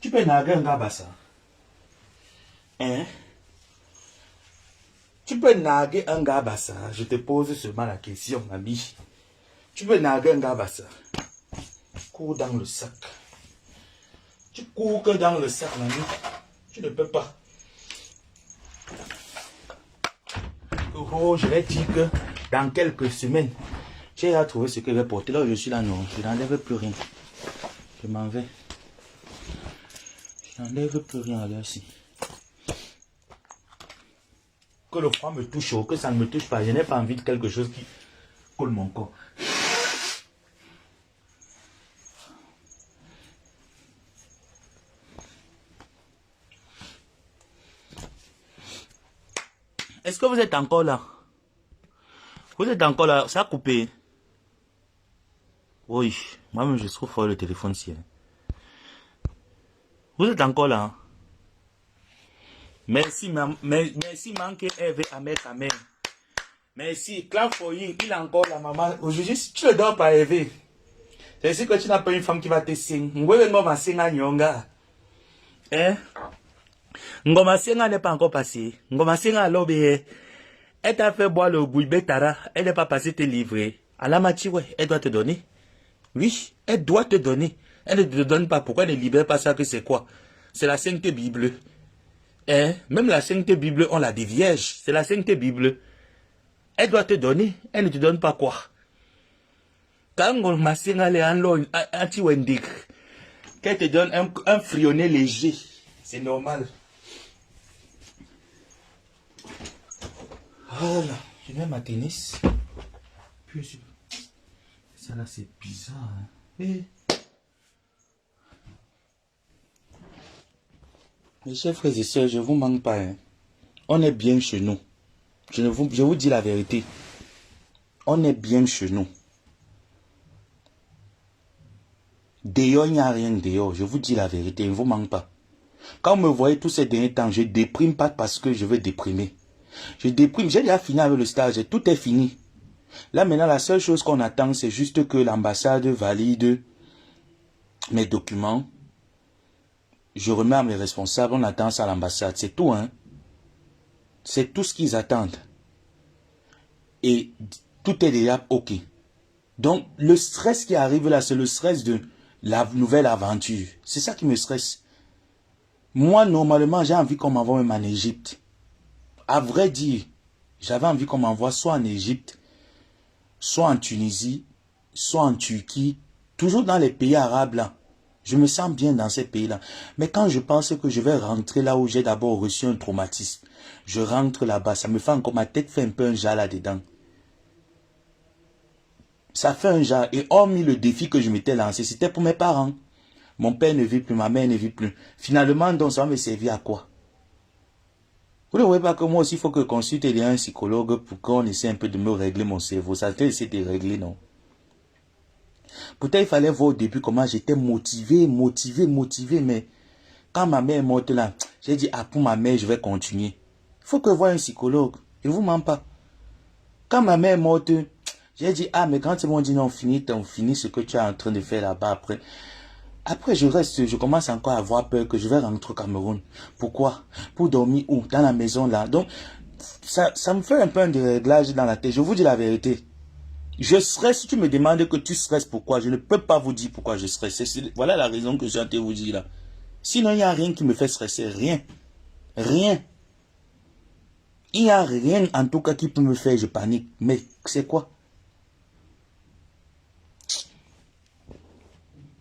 Tu peux narguer un gars bassa. Hein? Tu peux narguer un gars bassa. Je te pose seulement la question, ami. Tu peux narguer un gars bassa. Cours dans le sac. Tu cours que dans le sac, ami. Tu ne peux pas. Oh, je vais dire que dans quelques semaines, j'ai à trouver ce que je vais porter. Là où je suis là, non, je n'enlève plus rien. Je m'en vais. Je n'enlève plus rien à l'heure-ci. Que le froid me touche ou que ça ne me touche pas, je n'ai pas envie de quelque chose qui colle mon corps. Est-ce que vous êtes encore là? Vous êtes encore là? Ça a coupé. Oui, moi-même je trouve fort le téléphone si. Vous êtes encore là? Merci, merci, manque Eve Amer Kamer. Merci, clap for you. Il est encore là, maman. Aujourd'hui, tu ne dors pas, Eve. C'est ici que tu n'as pas une femme qui va te signer. Ngoma Senga Nyonga. Hein? Ngoma Senga n'est pas encore passé. Ngoma Senga Lobé. Elle t'a fait boire le bouillé Tara. Elle n'est pas passée te livrer. À la matière, elle doit te donner. Oui, elle doit te donner. Elle ne te donne pas. Pourquoi elle ne libère pas ça que c'est quoi? C'est la Sainte Bible. Hein? Même la Sainte Bible, on l'a des vierges. C'est la Sainte Bible. Elle doit te donner. Elle ne te donne pas quoi? Quand on m'a signalé un anti-wendik, qu'elle te donne un frionnet léger, c'est normal. Voilà, je mets ma tennis. Puis, ça là, c'est bizarre. Hein? Et... mes chers frères et sœurs, je ne vous manque pas. Hein? On est bien chez nous. Je vous dis la vérité. On est bien chez nous. Dehors, il n'y a rien dehors. Je vous dis la vérité, il ne vous manque pas. Quand vous me voyez tous ces derniers temps, je ne déprime pas parce que je veux déprimer. Je déprime, j'ai déjà fini avec le stage, tout est fini. Là maintenant, la seule chose qu'on attend, c'est juste que l'ambassade valide mes documents. Je remets à mes responsables, on attend ça à l'ambassade. C'est tout, hein. C'est tout ce qu'ils attendent. Et tout est déjà OK. Donc, le stress qui arrive là, c'est le stress de la nouvelle aventure. C'est ça qui me stresse. Moi, normalement, j'ai envie qu'on m'envoie même en Égypte. À vrai dire, j'avais envie qu'on m'envoie soit en Égypte, soit en Tunisie, soit en Turquie, toujours dans les pays arabes là. Je me sens bien dans ces pays-là. Mais quand je pense que je vais rentrer là où j'ai d'abord reçu un traumatisme, je rentre là-bas, ça me fait encore, ma tête fait un peu un jas là-dedans. Ça fait un jas. Et hormis le défi que je m'étais lancé, c'était pour mes parents. Mon père ne vit plus, ma mère ne vit plus. Finalement, donc, ça va me servir à quoi? Vous ne voyez pas que moi aussi, il faut que je consulte un psychologue pour qu'on essaie un peu de me régler mon cerveau. Ça peut essayer de régler, non? Peut-être il fallait voir au début comment j'étais motivé, mais quand ma mère est morte là, j'ai dit, ah, pour ma mère, je vais continuer. Il faut que je voie un psychologue. Je ne vous mens pas. Quand ma mère est morte, j'ai dit, ah, mais quand ils m'ont dit non, finis ce que tu es en train de faire là-bas après. Après, je commence encore à avoir peur que je vais rentrer au Cameroun. Pourquoi? Pour dormir où? Dans la maison là. Donc, ça me fait un peu un déréglage dans la tête. Je vous dis la vérité. Je stresse, si tu me demandes que tu stresses pourquoi, je ne peux pas vous dire pourquoi je stresse. Voilà la raison que j'ai en train de vous dire là. Sinon, il n'y a rien qui me fait stresser. Rien. Rien. Il n'y a rien en tout cas qui peut me faire, je panique. Mais c'est quoi?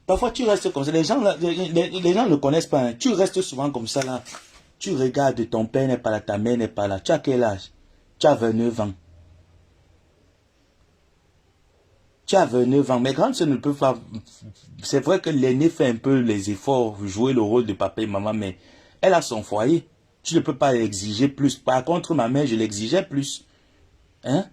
Parfois, tu restes comme ça. Les gens ne connaissent pas. Hein. Tu restes souvent comme ça là. Tu regardes, ton père n'est pas là, ta mère n'est pas là. Tu as quel âge? Tu as 29 ans. Tu as 29 ans. Mes grandes sœurs ne peuvent pas... C'est vrai que l'aîné fait un peu les efforts, jouer le rôle de papa et maman, mais elle a son foyer. Tu ne peux pas l'exiger plus. Par contre, ma mère, je l'exigeais plus. Hein?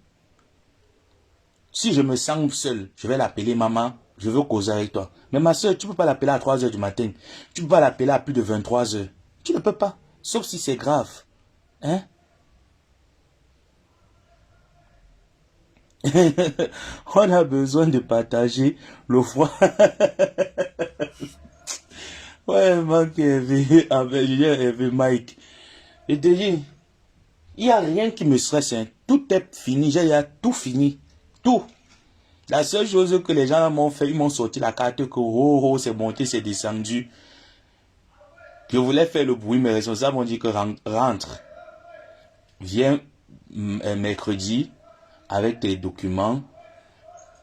Si je me sens seul, je vais l'appeler maman, je veux causer avec toi. Mais ma soeur, tu ne peux pas l'appeler à 3 h du matin. Tu ne peux pas l'appeler à plus de 23 h. Tu ne peux pas. Sauf si c'est grave. Hein? On a besoin de partager le froid. Ouais, Mike, avec Mike. Je te dis, il n'y a rien qui me stresse. Hein. Tout est fini. J'ai tout fini. Tout. La seule chose que les gens m'ont fait, ils m'ont sorti la carte que oh, oh c'est monté, c'est descendu. Je voulais faire le bruit, mes responsables m'ont dit que rentre. Viens mercredi avec tes documents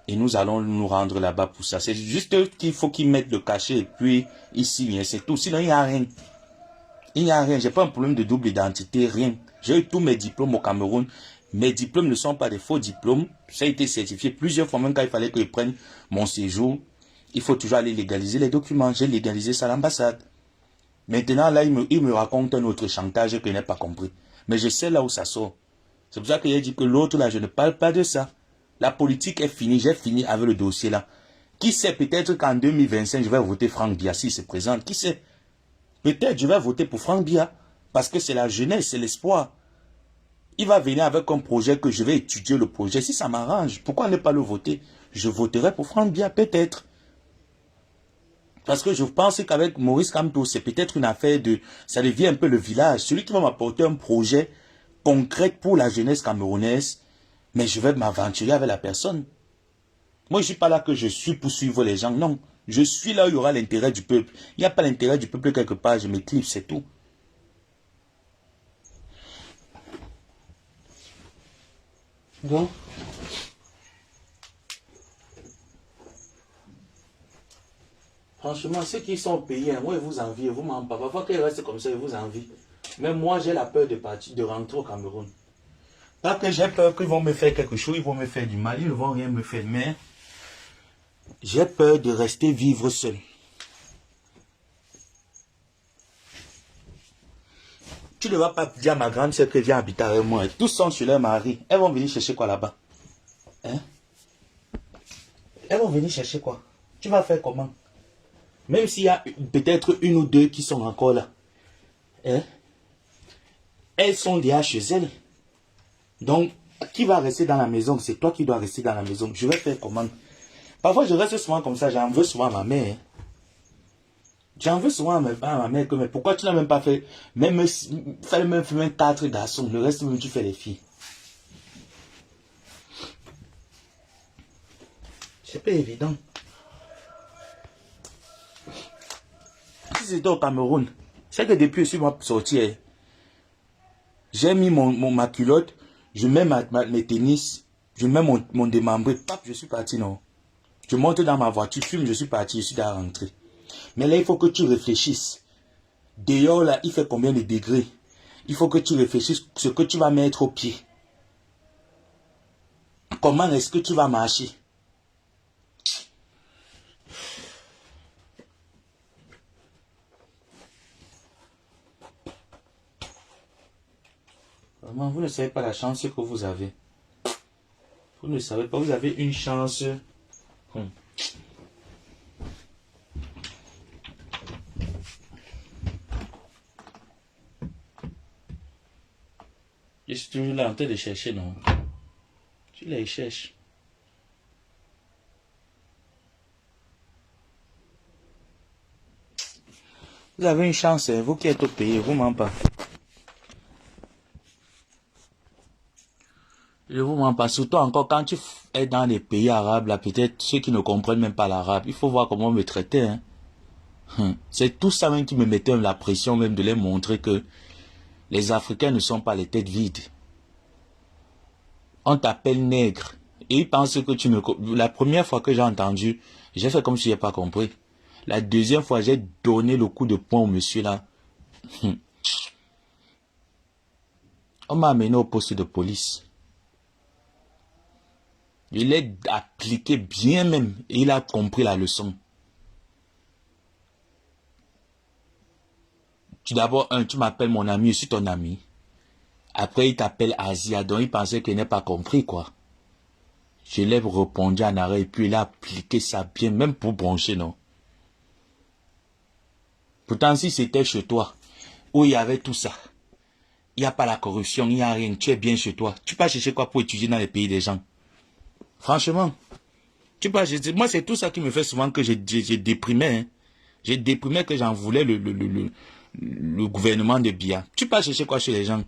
et nous allons nous rendre là-bas pour ça. C'est juste qu'il faut qu'ils mettent le cachet et puis ici, c'est tout. Sinon, il n'y a rien. Il n'y a rien. J'ai pas un problème de double identité, rien. J'ai eu tous mes diplômes au Cameroun. Mes diplômes ne sont pas des faux diplômes. Ça a été certifié plusieurs fois, même quand il fallait que je prenne mon séjour. Il faut toujours aller légaliser les documents. J'ai légalisé ça à l'ambassade. Maintenant, là, il me raconte un autre chantage que je n'ai pas compris. Mais je sais là où ça sort. C'est pour ça que j'ai dit que l'autre, là, je ne parle pas de ça. La politique est finie. J'ai fini avec le dossier, là. Qui sait, peut-être qu'en 2025, je vais voter Franck Biya s'il se présente. Qui sait? Peut-être je vais voter pour Franck Biya. Parce que c'est la jeunesse, c'est l'espoir. Il va venir avec un projet que je vais étudier le projet. Si ça m'arrange, pourquoi ne pas le voter? Je voterai pour Franck Biya, peut-être. Parce que je pense qu'avec Maurice Kamto, c'est peut-être une affaire de... Ça devient un peu le village. Celui qui va m'apporter un projet concret pour la jeunesse camerounaise, mais je vais m'aventurer avec la personne. Moi, je ne suis pas là que je suis pour suivre les gens. Non. Je suis là où il y aura l'intérêt du peuple. Il n'y a pas l'intérêt du peuple quelque part. Je m'éclipse, c'est tout. Donc, franchement, ceux qui sont payés, moi, ils vous envient, vous m'en parlez. Parfois qu'ils restent comme ça, ils vous envient. Mais moi, j'ai la peur de partir, de rentrer au Cameroun. Pas que j'ai peur qu'ils vont me faire quelque chose, ils vont me faire du mal, ils ne vont rien me faire, mais j'ai peur de rester vivre seul. Tu ne vas pas dire à ma grande sœur que viens habiter avec moi. Tous sont chez leur mari. Elles vont venir chercher quoi là-bas? Hein? Elles vont venir chercher quoi? Tu vas faire comment? Même s'il y a peut-être une ou deux qui sont encore là. Hein? Elles sont déjà chez elles. Donc, qui va rester dans la maison? C'est toi qui dois rester dans la maison. Je vais faire comment? Parfois, je reste souvent comme ça. J'en veux souvent à ma mère. Hein? J'en veux souvent à ma mère. Mais pourquoi tu n'as même pas fait... Fais même 4 garçons. Le reste, même tu fais les filles. C'est pas évident. Si c'était au Cameroun, c'est que depuis que je suis sorti, j'ai mis ma culotte, je mets mes tennis, je mets mon démembré, pap, je suis parti, non. Je monte dans ma voiture, fume, je suis parti, je suis déjà rentré. Mais là, il faut que tu réfléchisses. Dehors, là, il fait combien de degrés? Il faut que tu réfléchisses ce que tu vas mettre au pied. Comment est-ce que tu vas marcher? Vraiment, vous ne savez pas la chance que vous avez. Vous ne savez pas, vous avez une chance. Je suis toujours là en train de chercher, non? Tu les cherches. Vous avez une chance, vous qui êtes au pays, vous m'en pas. Je vous mens pas, surtout encore quand tu es dans les pays arabes, là, peut-être ceux qui ne comprennent même pas l'arabe, il faut voir comment me traiter, hein. C'est tout ça même qui me mettait la pression même de les montrer que les Africains ne sont pas les têtes vides. On t'appelle nègre. Et ils pensent que tu ne... La première fois que j'ai entendu, j'ai fait comme si je n'ai pas compris. La deuxième fois, j'ai donné le coup de poing au monsieur là. On m'a amené au poste de police. Il est appliqué bien même. Et il a compris la leçon. D'abord, tu m'appelles mon ami, je suis ton ami. Après, il t'appelle Asia, donc il pensait qu'il n'a pas compris, quoi. Je l'ai répondu en arrêt, et puis il a appliqué ça bien, même pour broncher, non. Pourtant, si c'était chez toi, où il y avait tout ça, il n'y a pas la corruption, il n'y a rien, tu es bien chez toi. Tu peux chercher quoi pour étudier dans les pays des gens? Franchement, tu peux chercher. Moi, c'est tout ça qui me fait souvent que j'ai déprimé, hein. J'ai déprimé que j'en voulais le gouvernement de Biya. Tu peux chercher quoi chez les gens?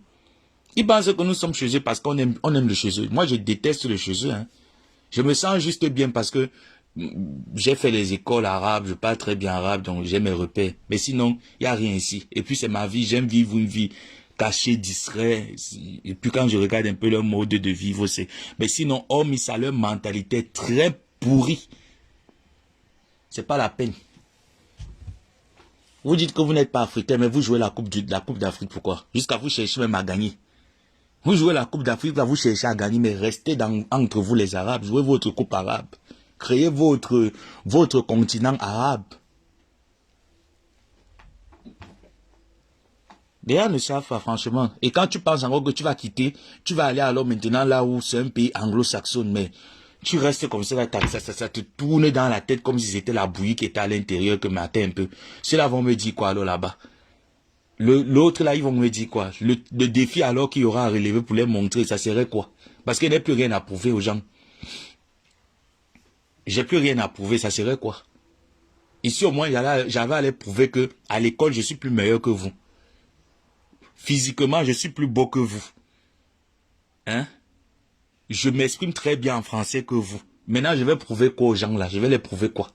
Ils pensent que nous sommes chez eux parce qu'on aime le chez eux. Moi, je déteste le chez eux, hein. Je me sens juste bien parce que j'ai fait les écoles arabes, je parle très bien arabe, donc j'ai mes repères. Mais sinon, il n'y a rien ici. Et puis c'est ma vie, j'aime vivre une vie cachée, discrète. Et puis quand je regarde un peu leur mode de vivre, c'est... Mais sinon, hormis ça, leur mentalité très pourrie. C'est pas la peine. Vous dites que vous n'êtes pas africain, mais vous jouez la coupe d'Afrique, pourquoi? Jusqu'à vous chercher même à gagner. Vous jouez la coupe d'Afrique, là vous cherchez à gagner, mais restez entre vous les Arabes, jouez votre coupe arabe. Créez votre continent arabe. Les gens ne savent pas, franchement. Et quand tu penses encore que tu vas quitter, tu vas aller alors maintenant là où c'est un pays anglo-saxon, mais tu restes comme ça, ça te tourne dans la tête comme si c'était la bouillie qui était à l'intérieur que matin un peu. Ceux-là vont me dire quoi alors là-bas? L'autre là, ils vont me dire quoi? Le défi alors qu'il y aura à relever pour les montrer, ça serait quoi? Parce qu'il n'y a plus rien à prouver aux gens. J'ai plus rien à prouver, ça serait quoi? Ici au moins, j'avais à les prouver que à l'école, je suis plus meilleur que vous. Physiquement, je suis plus beau que vous. Hein? Je m'exprime très bien en français que vous. Maintenant, je vais prouver quoi aux gens là? Je vais les prouver quoi?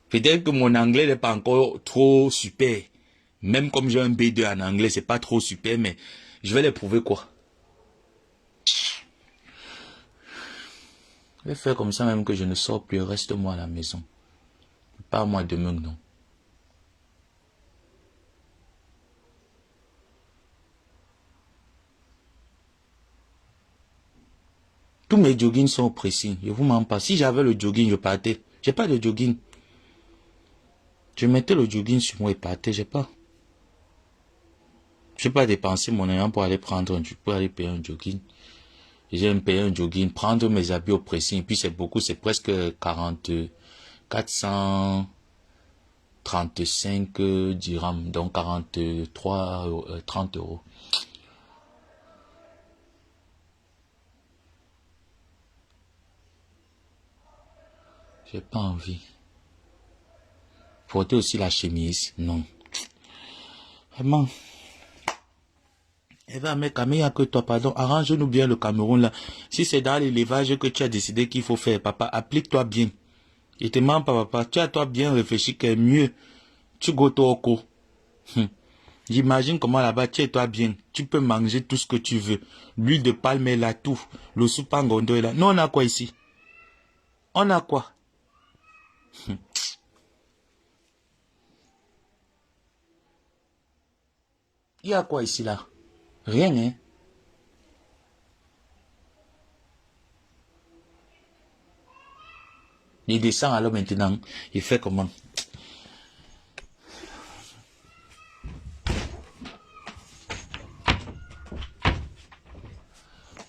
Peut-être que mon anglais n'est pas encore trop super. Même comme j'ai un B2 en anglais, c'est pas trop super, mais je vais les prouver quoi? Je vais faire comme ça même que je ne sors plus, reste moi à la maison. Pas moi demain, non. Tous mes joggings sont précis, je vous mens pas. Si j'avais le jogging, je partais. J'ai pas de jogging. Je mettais le jogging sur moi et partais, j'ai pas. Je n'ai pas dépensé mon argent pour aller prendre pour aller payer un jogging. J'ai me payer un jogging, prendre mes habits au pressing, et puis c'est beaucoup, c'est presque 435 dirhams, donc 30 euros. J'ai pas envie. Porter aussi la chemise, non. Vraiment. Eh ben, mec, il n'y a que toi, pardon. Arrange-nous bien le Cameroun, là. Si c'est dans l'élevage que tu as décidé qu'il faut faire, papa, applique-toi bien. Je te mens pas, papa. Tu as toi bien réfléchi que mieux. Tu go au co. J'imagine comment là-bas, tu es toi bien. Tu peux manger tout ce que tu veux. L'huile de palme est là, tout. Le soupangondo est là. Nous, on a quoi ici? On a quoi? Il y a quoi ici, là? Rien, hein? Il descend alors maintenant. Il fait comment?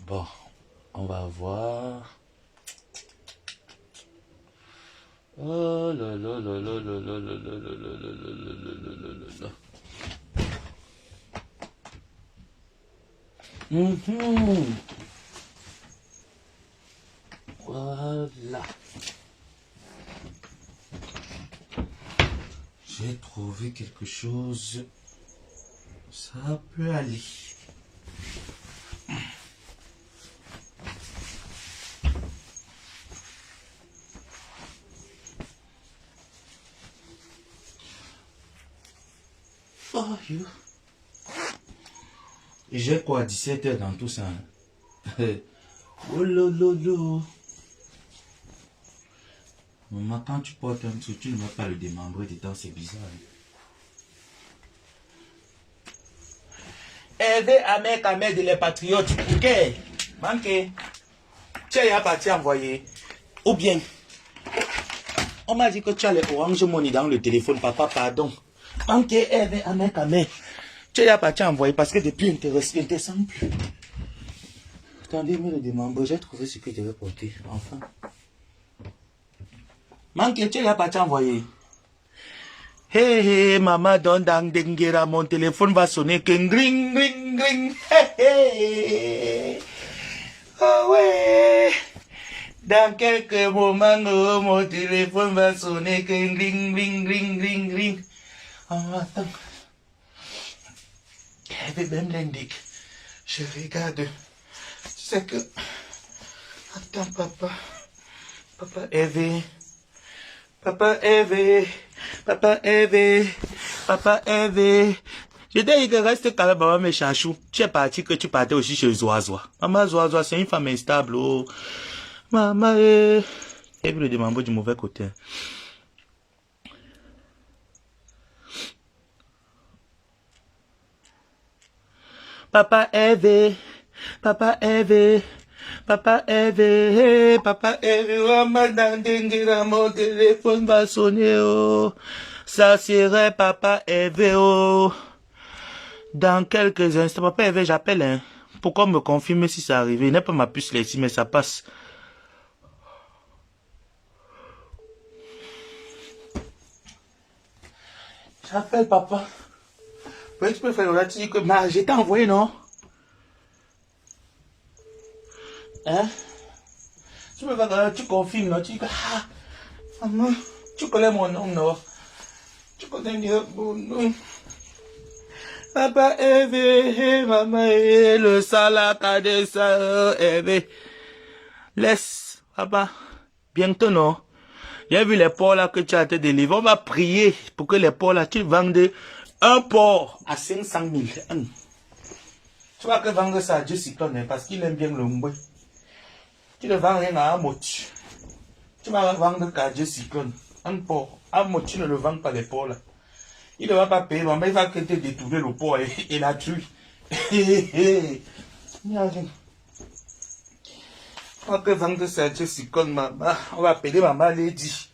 Bon, on va voir. Oh là là là là là là là là là là là là. Voilà. J'ai trouvé quelque chose. Ça peut aller. Oh, j'ai quoi, 17h dans tout ça? Oh lolo. Maman, quand tu portes un truc, tu ne vas pas le démembrer dedans, c'est bizarre. Aidez Ahmed de les patriotes. Ok. Manqué. Tu as parti envoyer. Ou bien, on m'a dit que tu as les Orange Money dans le téléphone, papa, pardon. Manqué, aidez Ahmed. Tu as parti envoyer parce que depuis, intéressant plus. Attendez, mais le démembre, j'ai trouvé ce que je devais porter. Enfin. Manqué, tu as parti envoyer. Hey, maman, don dang dengera, mon téléphone va sonner que gring, gring, gring. Hey. Oh ouais. Dans quelques moments, mon téléphone va sonner que gring, gring, gring, gring, gring. Oh, attends. Même l'indique. Je regarde. C'est que... Attends, papa. Papa Eve. Papa Eve. Papa Eve. Papa Eve. Je dis que reste calme, maman, mes chachous. Tu es parti que tu partais aussi chez Zoazoa. Maman Zoazoa, c'est une femme instable. Oh. Maman, et puis le démembre du mauvais côté. Papa Eve. Papa Eve. Papa Eve, Papa Eve, mon téléphone va sonner, oh. Ça serait Papa Eve, oh. Dans quelques instants, Papa Eve, j'appelle, hein. Pourquoi me confirmer si ça arrive? Il n'est pas ma puce là ici, mais ça passe. J'appelle papa. Oui, tu peux faire là, tu dis que j'ai t'ai envoyé, non? Hein? Tu me vas, tu confirmes, non? Tu dis que, maman, tu connais mon nom, non? Tu connais mon nom. Papa Eve, maman, le salaka de ça, Eve. Laisse, papa. Bientôt, non? J'ai vu les porcs là que tu as été délivré. On va prier pour que les porcs là, tu vendes un porc à 500 000. Tu vas que vendre ça à Dieu Cyclone, parce qu'il aime bien le mboué. Tu ne vends rien à Amotu. Tu vas vendre qu'à Dieu Cyclone. Un porc. Amotu, tu ne le vends pas les porcs là. Il ne va pas payer, mais il va que te détourner le porc et la tuer. On va que vendre ça à Dieu Cyclone, maman. On va appeler maman Lady.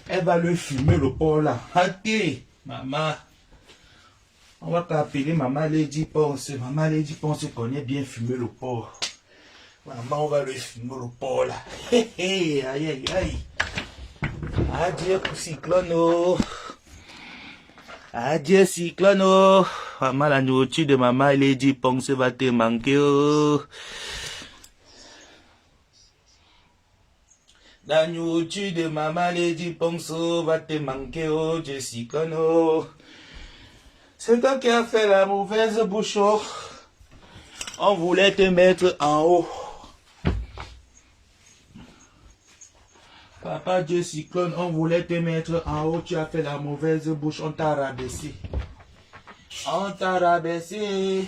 Elle va le fumer le porc là. Ok, maman. On va pas appeler Maman Lady Ponce. Maman Lady Ponce connaît bien fumer le porc. Voilà, on va lui fumer le porc là. Hé hé, aïe aïe aïe. Adieu pour Cyclono. Adieu Cyclono. Maman, la nourriture de Maman Lady Ponce va te manquer. Oh. La nourriture de Maman Lady Ponce va te manquer. Oh, Dieu Cyclono. C'est toi qui as fait la mauvaise bouche. On voulait te mettre en haut. Papa Dieu Cyclone, on voulait te mettre en haut. Tu as fait la mauvaise bouche. On t'a rabaissé. On t'a rabaissé.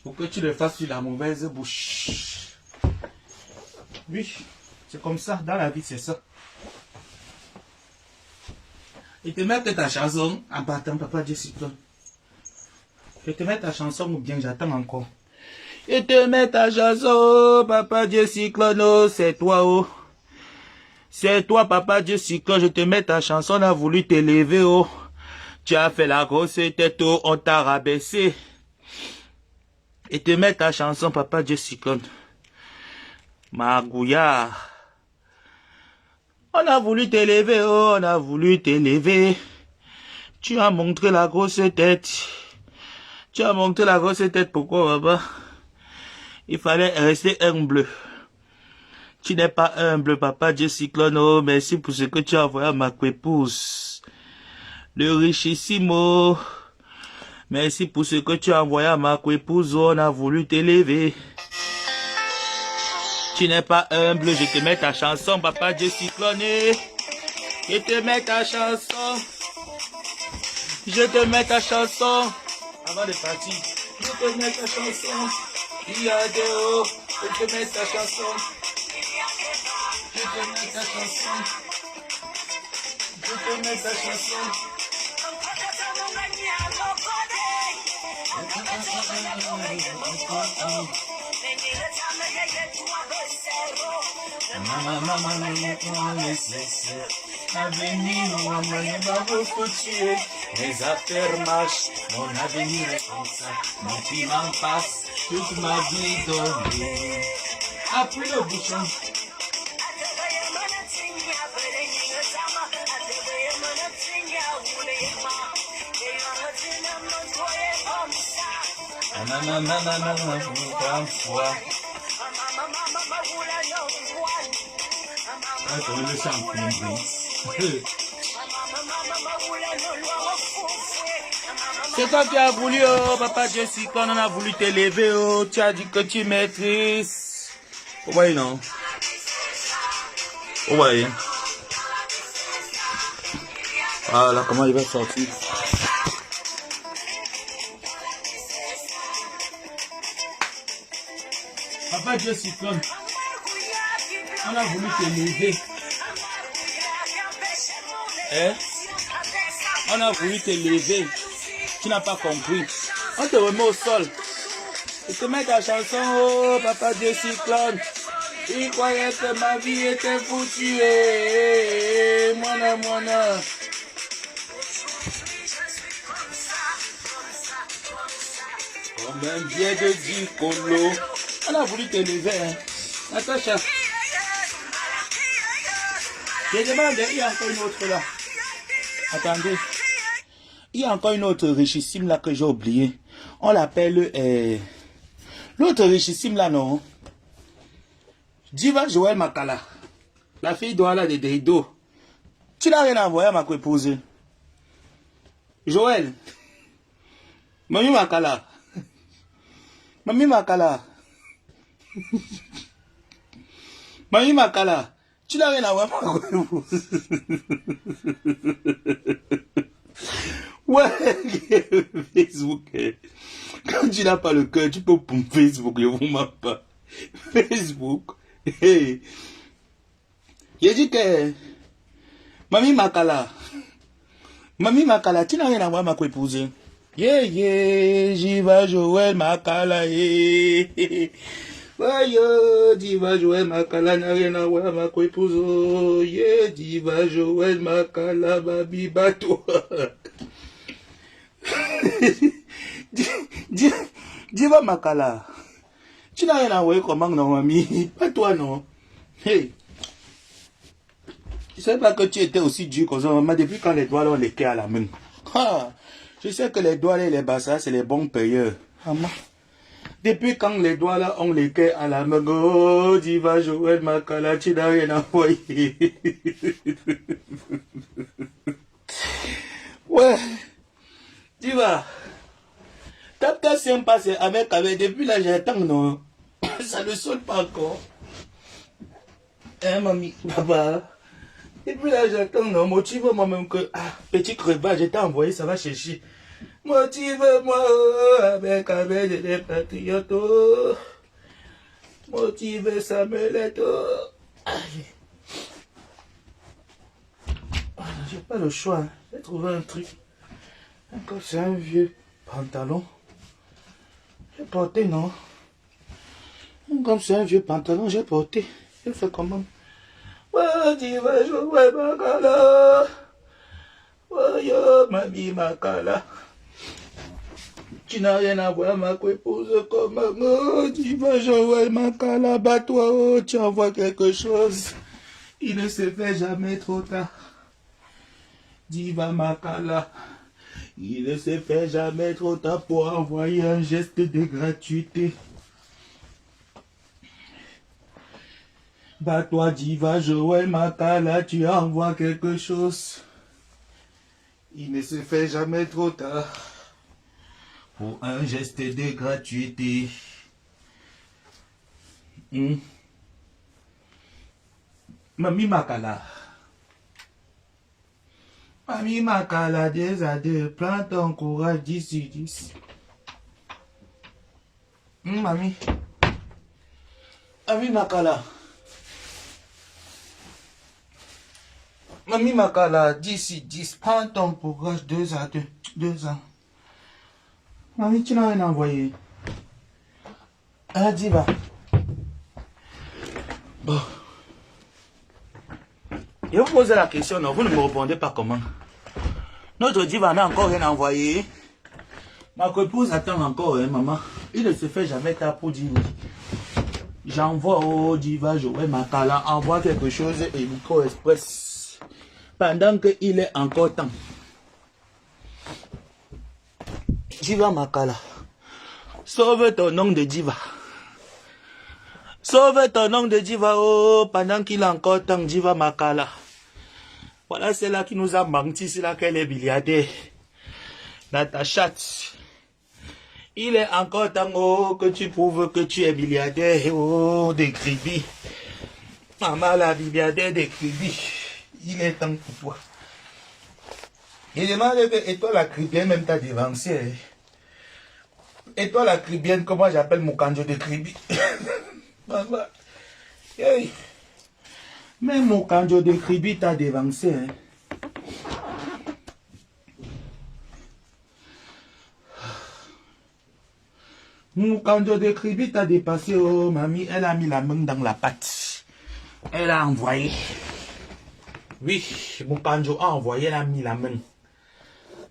Pour que tu le fasses sur la mauvaise bouche. Oui, c'est comme ça. Dans la vie, c'est ça. Et te mettre ta chanson en battant Papa Dieu Cyclone. Je te mets ta chanson ou bien j'attends encore. Et te mets ta chanson, Papa Dieu Cyclone, oh, c'est toi, oh. C'est toi, Papa Dieu Cyclone, je te mets ta chanson, on a voulu t'élever, oh. Tu as fait la grosse tête, oh, on t'a rabaissé. Et te mets ta chanson, Papa Dieu Cyclone. Magouya. On a voulu t'élever, oh, on a voulu t'élever. Tu as montré la grosse tête. Tu as montré la grosse tête, pourquoi, papa? Il fallait rester humble. Tu n'es pas humble, Papa Dieu Cyclone. Oh, merci pour ce que tu as envoyé à ma épouse. Le richissimo. Merci pour ce que tu as envoyé à ma épouse. Oh, on a voulu t'élever. Tu n'es pas humble, je te mets ta chanson, Papa Dieu Cyclone. Je te mets ta chanson. Je te mets ta chanson. Avant de partir, je te mets ta chanson. Il y a des hauts, je te mets ta chanson. Je te mets ta chanson. Je te mets ta chanson. Mes affaires marchent, mon avenir est comme ça. Mon film en passe, toute ma vie donnée. Appuie le bouchon. C'est toi qui as voulu, oh, Papa Dieu Cyclone, on a voulu t'élever, oh, tu as dit que tu maîtrises. Ouais, non. Ouais. Voilà, comment il va sortir. Papa Dieu Cyclone, on a voulu t'élever. Hein? On a voulu t'élever. Tu n'as pas compris. On te remet au sol. Et te met ta chanson, oh, Papa Dieu Cyclone. Il croyait que ma vie était foutue. Mona. Comme un biais de dicolo. On a voulu t'élever, hein. Natacha. Je demande, il y a encore une autre là. Attendez. Il y a encore une autre richissime là que j'ai oublié. On l'appelle... l'autre richissime là, non? Diva Joël Makala. La fille d'Oala de Deido. Tu n'as rien à envoyer à ma épouse. Joël. Mami Makala. Mami Makala. Mami Makala. Tu n'as rien à voir avec moi. Ouais, Facebook. Quand tu n'as pas le cœur, tu peux pour Facebook, je vous mens pas. Facebook. Hey. J'ai dit que Mami Makala. Mami Makala, tu n'as rien à voir avec ma épouse. J'y vais Joël Makala. Diva Joël Makala n'a rien à voir avec ma épouse. Diva Joël Makala, babi bateau. Diva Makala. Tu n'as rien envoyé comment, non, mamie? Pas toi, non. Hey. Je ne savais pas que tu étais aussi dur comme ça, maman, depuis quand les doigts ont les quais à la main. Ah, je sais que les doigts et les bassards, c'est les bons payeurs. Maman. Depuis quand les doigts là ont les quais à la main, oh, Diva Joël Makala, tu n'as rien envoyé. Ouais. Diva. Tape ta sien passe avec depuis là j'attends non. Ça ne sonne pas encore. Hein mamie, papa. Depuis là j'attends non. Motive moi-même que petit crevage, je t'ai envoyé, ça va chercher. Motive-moi avec des patriotes. Motive Samuel. J'ai pas le choix. Hein. J'ai trouvé un truc. Encore c'est un vieux pantalon. J'ai porté, non? Comme c'est un vieux pantalon, j'ai porté. J'ai fait comment? Oh, Diva Joël Makala. Oh, yo, mamie Makala. Tu n'as rien à voir, ma épouse, comme oh, Diva Joël Makala, bats-toi, oh, tu envoies quelque chose. Il ne se fait jamais trop tard. Diva Makala. Il ne se fait jamais trop tard pour envoyer un geste de gratuité. Bah toi, Diva Joël Makala, tu envoies quelque chose. Il ne se fait jamais trop tard pour un geste de gratuité. Mamie Makala. Mamie Makala, 2 à 2, prends ton courage, 10 sur 10. Mamie. Mamie Makala. Mamie Makala, 10 sur 10, prends ton courage, 2 à 2, 2 ans. Mamie, tu n'as rien envoyé. Diva. Bon. Je vous pose la question, non, vous ne me répondez pas comment. Notre Diva n'a encore rien envoyé. Ma épouse attend encore, hein, maman. Il ne se fait jamais tard pour dire oui. J'envoie au Diva Joël Makala, envoie quelque chose et Micro Express. Pendant qu'il est encore temps. Diva Makala. Sauve ton nom de Diva. Sauve ton nom de Diva, oh, pendant qu'il est encore temps, Diva Makala. Voilà celle-là qui nous a menti, c'est là qu'elle est milliardaire. Natacha. Il est encore temps, oh, que tu prouves que tu es milliardaire, oh, des cribis. Maman, la milliardaire des cribis. Il est temps pour toi. Il demande que, et toi, la cribienne, même t'as dévancé. Et toi, la cribienne, comment j'appelle mon canjo de cribi? Maman, hey. Même mon canjo de cribi t'a dévancé. Hein. Mon canjo de cribi t'a dépassé. Oh, mamie, elle a mis la main dans la pâte. Elle a envoyé. Oui, mon canjo a envoyé, elle a mis la main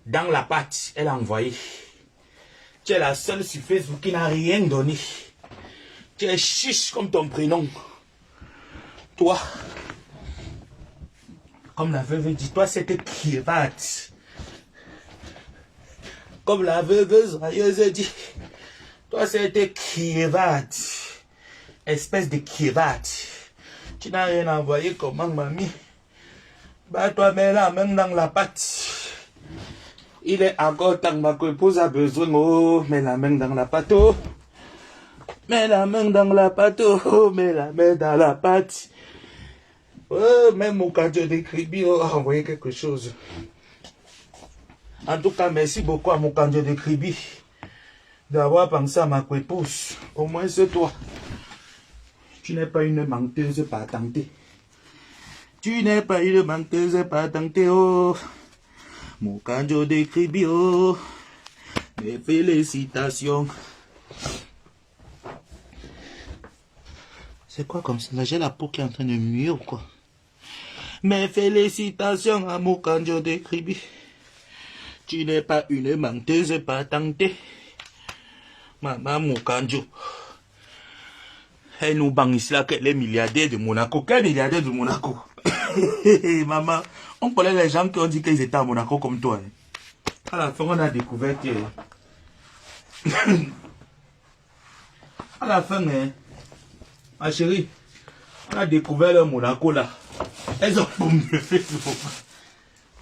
dans la pâte. Elle a envoyé. Tu es la seule sur Facebook qui n'a rien donné. Tu es chiche comme ton prénom. Toi, comme la veuve dit, toi c'était cravate. Comme la veuve joyeuse dit, toi c'était cravate. Espèce de cravate. Tu n'as rien envoyé comment, mamie? Bah toi, mets la main dans la pâte. Il est encore temps, ma épouse a besoin, oh, mets la main dans la pâte, oh. Mets la main dans la pâte, oh, mets la main dans la pâte. Oh, même mon canjo de cribi a envoyé quelque chose. En tout cas, merci beaucoup à mon canjo de cribi d'avoir pensé à ma épouse. Au moins c'est toi. Tu n'es pas une menteuse patentée. Tu n'es pas une menteuse patentée, oh. Mon canjo de cribi, oh. Mes félicitations. C'est quoi comme ça? Là, j'ai la peau qui est en train de muer ou quoi? Mes félicitations à mon canjo de cribi. Tu n'es pas une menteuse patentée. Maman Moukandjo. Elle nous banque ici là qu'elle est milliardaire de Monaco. Quel milliardaire de Monaco? Maman, on connaît les gens qui ont dit qu'ils étaient à Monaco comme toi. À la fin, on a découvert que... à la fin, ma chérie, on a découvert le Monaco là. Elles ont bombé Facebook.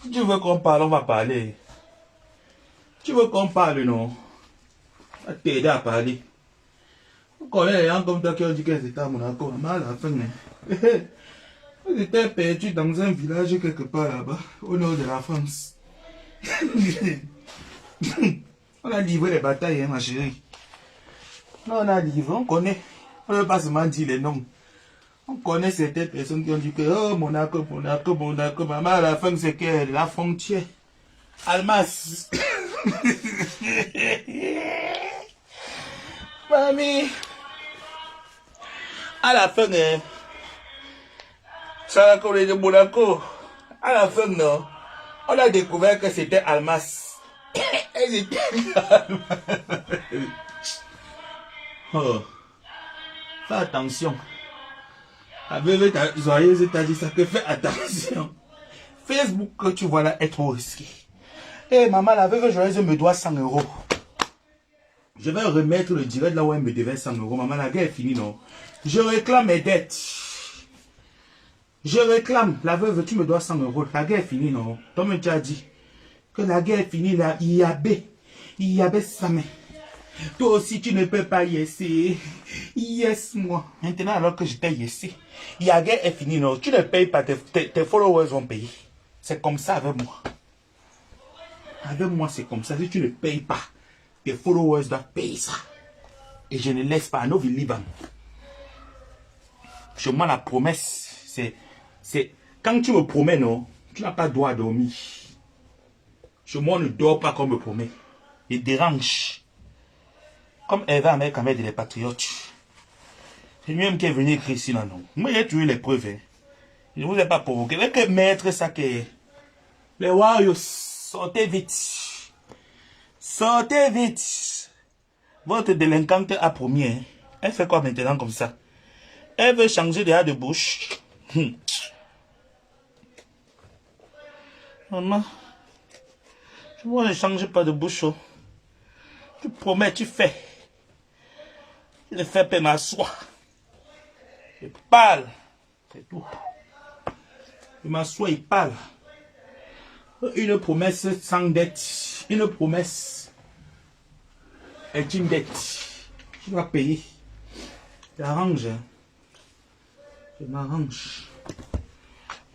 Si tu veux qu'on parle, on va parler. Tu veux qu'on parle, non? On va t'aider à parler. On connaît les gens comme toi qui ont dit qu'elles étaient à Monaco. Mais à la fin, elles étaient perdues dans un village quelque part là-bas, au nord de la France. On a livré les batailles, hein, ma chérie. Non, on a livré, on connaît. On ne veut pas seulement dire les noms. On connaît certaines personnes qui ont dit que oh, Monaco, Monaco, Monaco. Maman, à la fin, c'est que la frontière. Almas. Mamie. À la fin, ça a collé de Monaco. À la fin, non. On a découvert que c'était Almas. Elles étaient Almas. Oh. Fais attention. La veuve joyeuse t'a dit ça, que fais attention. Facebook que tu vois là est trop risqué. Eh maman, la veuve joyeuse me doit 100 €. Je vais remettre le direct là où elle me devait 100 €. Maman, la guerre est finie, non? Je réclame mes dettes. Je réclame. La veuve, tu me dois 100 €. La guerre est finie, non? Toi-même, tu as dit que la guerre est finie là. Il y avait sa main. Toi aussi, tu ne peux pas yesser. Yes, moi. Maintenant, alors que je t'ai yessé, la guerre est finie, non? Tu ne payes pas, tes followers vont payer. C'est comme ça avec moi. Avec moi, c'est comme ça. Si tu ne payes pas, tes followers doivent payer ça. Et je ne laisse pas. No Liban. Chez moi, la promesse, c'est quand tu me promets, non, tu n'as pas droit à dormir. Chez moi, on ne dort pas comme me promet. Il dérange. Comme Eva avec Ahmed et les patriotes. C'est lui-même qui est venu écrire ici, non. Moi, j'ai tué les preuves. Hein. Je ne vous ai pas provoqué. Mais que mettre ça que... Les Warriors, sortez vite. Sortez vite. Votre délinquante a promis. Hein. Elle fait quoi maintenant comme ça? Elle veut changer de bouche. Maman, moi, ne change pas de bouche. Oh. Tu promets, tu fais. Je ne fais pas m'asseoir. Je parle. C'est tout. Je m'assois, il parle. Une promesse sans dette. Une promesse est une dette. Tu dois payer. J'arrange. Je m'arrange.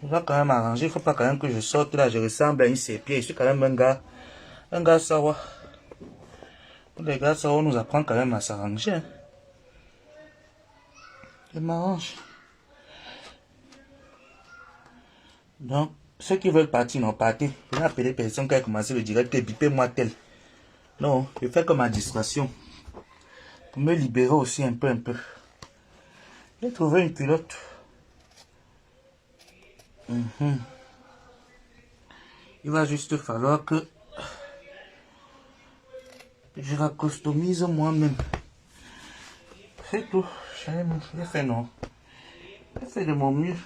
Je dois quand même m'arranger. Il ne faut pas quand même que je sorte là. Je ressemble à une serpier. Je suis quand même un gars. Un gars savoir. Les gars, ça on nous apprend quand même à s'arranger. Hein. Je m'arrange. Donc, ceux qui veulent partir, non, partez. Je vais appeler les personnes qui ont commencé le direct et bipez-moi tel. Non, je fais comme ma distraction. Pour me libérer aussi un peu. J'ai trouvé une culotte. Il va juste falloir que je la customise moi-même. C'est tout. J'ai fait non. J'ai fait de mon mieux.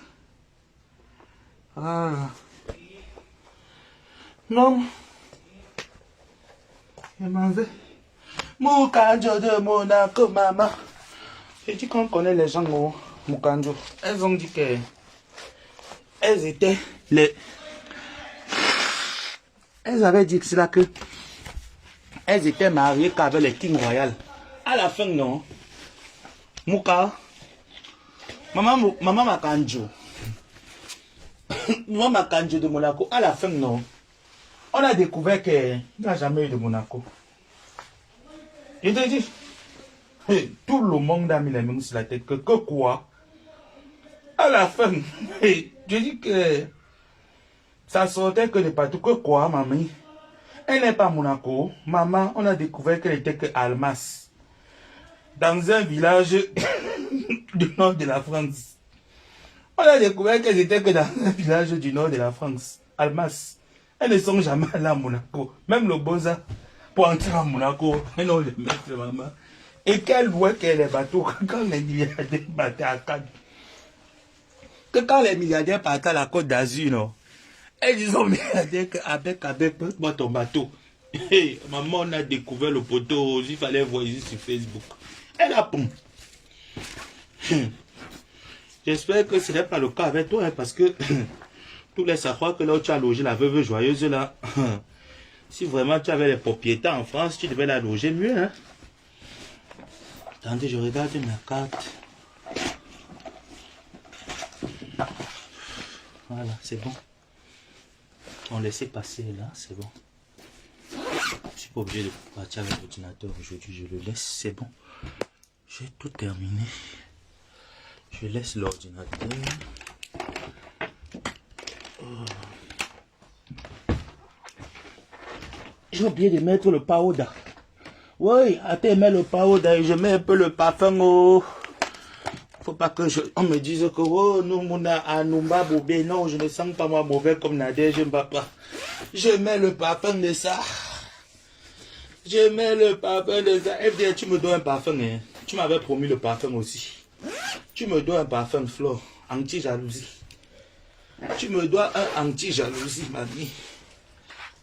Voilà. Non. Je m'en vais. Moukandjo de Monaco, maman. J'ai dit qu'on connaît les gens au Moukandjo. Elles ont dit que elles étaient les... Elles avaient dit que c'est là que elles étaient mariées qu'avec les King Royal. À la fin, non. Mouka. Maman Makandjo. Maman Makandjo de Monaco. À la fin, non. On a découvert qu'il n'y a jamais eu de Monaco. Je te dis. Tout le monde a mis les mains sur la tête. Que quoi? À la fin, je dis que ça sortait que de partout. Que quoi, mamie? Elle n'est pas à Monaco. Maman, on a découvert qu'elle était que Almas. Dans un village du nord de la France. On a découvert qu'elle était que dans un village du nord de la France. Almas. Elles ne sont jamais allées à Monaco. Même le Boza, pour entrer à Monaco, elles n'ont le maître, maman. Et qu'elle voit que les bateaux, quand les milliardaires battaient à Cannes, que quand les milliardaires partaient à la Côte d'Azur, non, elles disent aux milliardaires qu'avec, prête-moi ton bateau. Hey, maman, on a découvert le poteau, il fallait voir ici sur Facebook. Elle a pris. J'espère que ce n'est pas le cas avec toi, hein, parce que tout laisse à croire que là où tu as logé la veuve joyeuse, là, si vraiment tu avais les propriétaires en France, tu devais la loger mieux. Hein. Attendez, je regarde ma carte. Voilà, c'est bon. On laissait passer là, c'est bon. Je suis pas obligé de partir avec l'ordinateur aujourd'hui, je le laisse, c'est bon. J'ai tout terminé. Je laisse l'ordinateur. J'ai oublié de mettre le powder. Oui, attends, mets le powder et je mets un peu le parfum. Oh. Faut pas que on me dise que oh, nous, Mouna, Anoumba, Bobé, non, je ne sens pas moi mauvais comme Nadia, je ne bats pas. Je mets le parfum de ça. Je mets le parfum de ça. FDR, tu me dois un parfum, hein. Tu m'avais promis le parfum aussi. Tu me dois un parfum, Flo, anti-jalousie. Tu me dois un anti-jalousie, ma vie.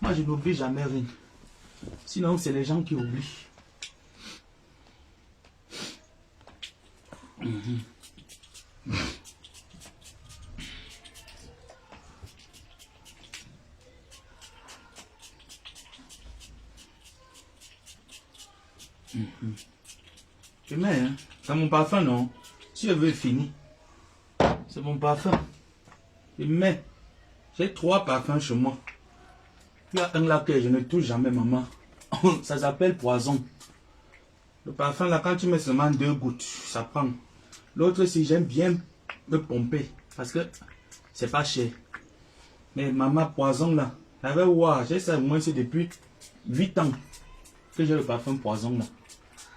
Moi, je n'oublie jamais rien. Sinon, c'est les gens qui oublient. Je mets, hein. C'est mon parfum, non? Si je veux finir, c'est mon parfum. Je mets. J'ai 3 parfums chez moi. Il y a un là que je ne touche jamais, maman. Ça s'appelle poison. Le parfum là, quand tu mets seulement 2 gouttes, ça prend. L'autre, si j'aime bien me pomper, parce que c'est pas cher. Mais maman, poison là, j'ai ça au moins depuis 8 ans que j'ai le parfum poison là.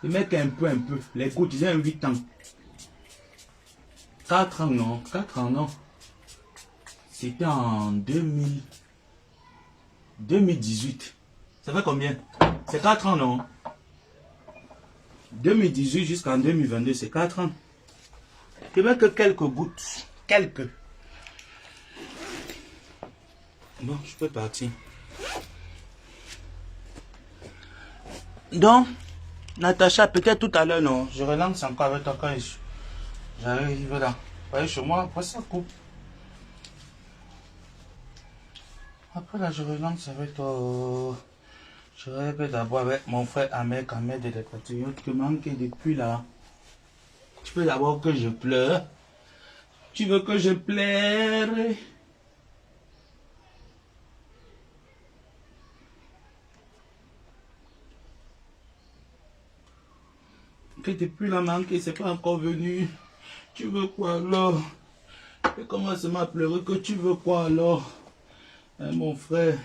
Je mets qu'un peu, les gouttes, j'ai 8 ans. 4 ans, non, 4 ans, non. C'était en 2018. Ça fait combien? C'est 4 ans, non? 2018 jusqu'en 2022, c'est 4 ans. Je mets que quelques gouttes. Quelques. Bon, je peux partir. Donc, Natacha, peut-être tout à l'heure, non? Je relance encore avec toi quand j'arrive là. Vous voyez, chez moi, après ça coupe. Après là, je relance avec toi. Je répète d'abord avec mon frère Ahmed et les patriotes qui manquent depuis là. Tu veux d'abord que je pleure? Tu veux que je pleure? Que depuis la manqué, c'est pas encore venu. Tu veux quoi alors? Et commence à pleurer que tu veux quoi alors? Hein, mon frère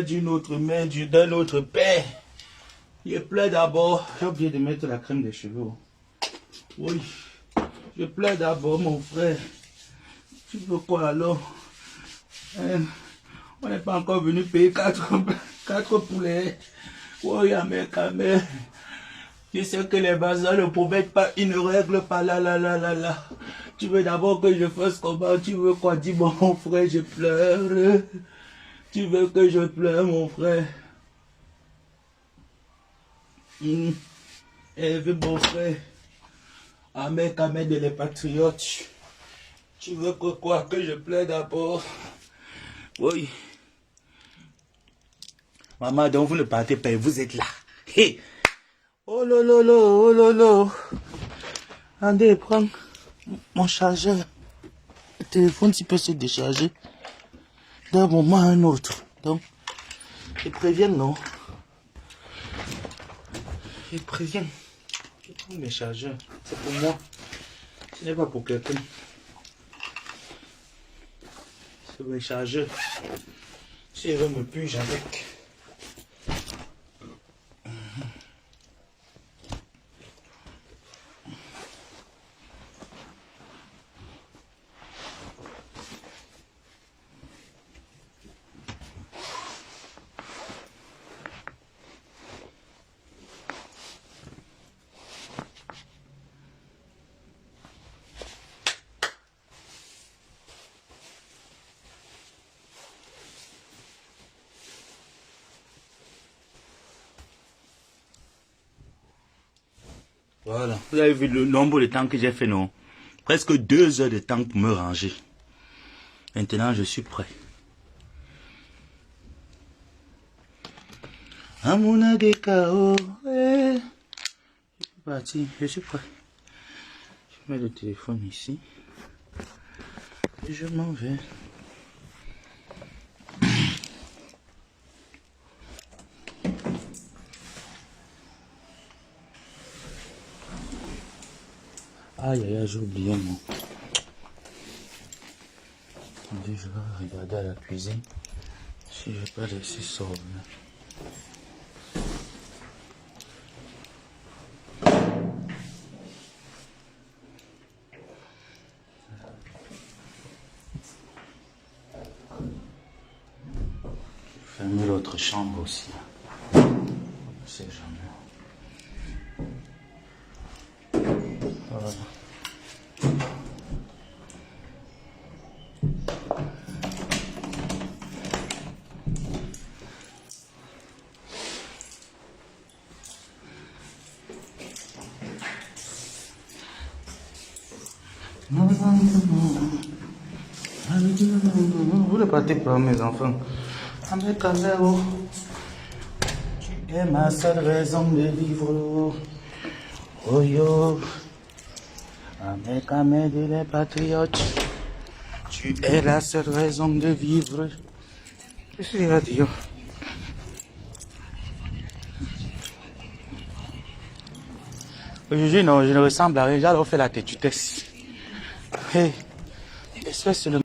d'une autre mère, d'un autre père. Je pleure d'abord. J'ai oublié de mettre la crème des cheveux. Oui. Je pleure d'abord, mon frère. Tu veux quoi alors? Hein? On n'est pas encore venu payer 4 poulets. Oui, Amé. Tu sais que les bazars ne promettent pas, ils ne règlent pas là. Tu veux d'abord que je fasse comment? Tu veux quoi? Dis-moi, mon frère, je pleure. Tu veux que je pleure, mon frère? Mon frère. Ahmed et les patriotes. Tu veux que quoi? Que je pleure d'abord? Oui. Maman, donc vous ne partez pas, vous êtes là. Hey. Oh lolo. André, prends mon chargeur. Le téléphone, s'il peut se décharger d'un moment à un autre. Donc, je préviens, non? Je préviens. Je prends mes chargeurs. C'est pour moi. Ce n'est pas pour quelqu'un. C'est mes chargeurs. Si je veux me puge avec. Voilà. Vous avez vu le nombre de temps que j'ai fait, non? Presque 2 heures de temps pour me ranger. Maintenant, je suis prêt. Amouna de Kao. Je suis parti. Je suis prêt. Je mets le téléphone ici. Et je m'en vais. Aïe aïe aïe, j'ai oublié moi. Attendez, je vais regarder à la cuisine si je vais pas laisser sortir. Fermer l'autre chambre aussi. On ne sait jamais. Voilà. Vous ne partez pas, mes enfants. Avec Aléo, tu es ma seule raison de vivre. Oh yo, avec Amédée les patriotes, tu es la seule raison de vivre. Qu'est-ce qu'il a dit? Aujourd'hui, non, je ne ressemble à rien. J'ai alors fait la têtutesse. Hey, espèce de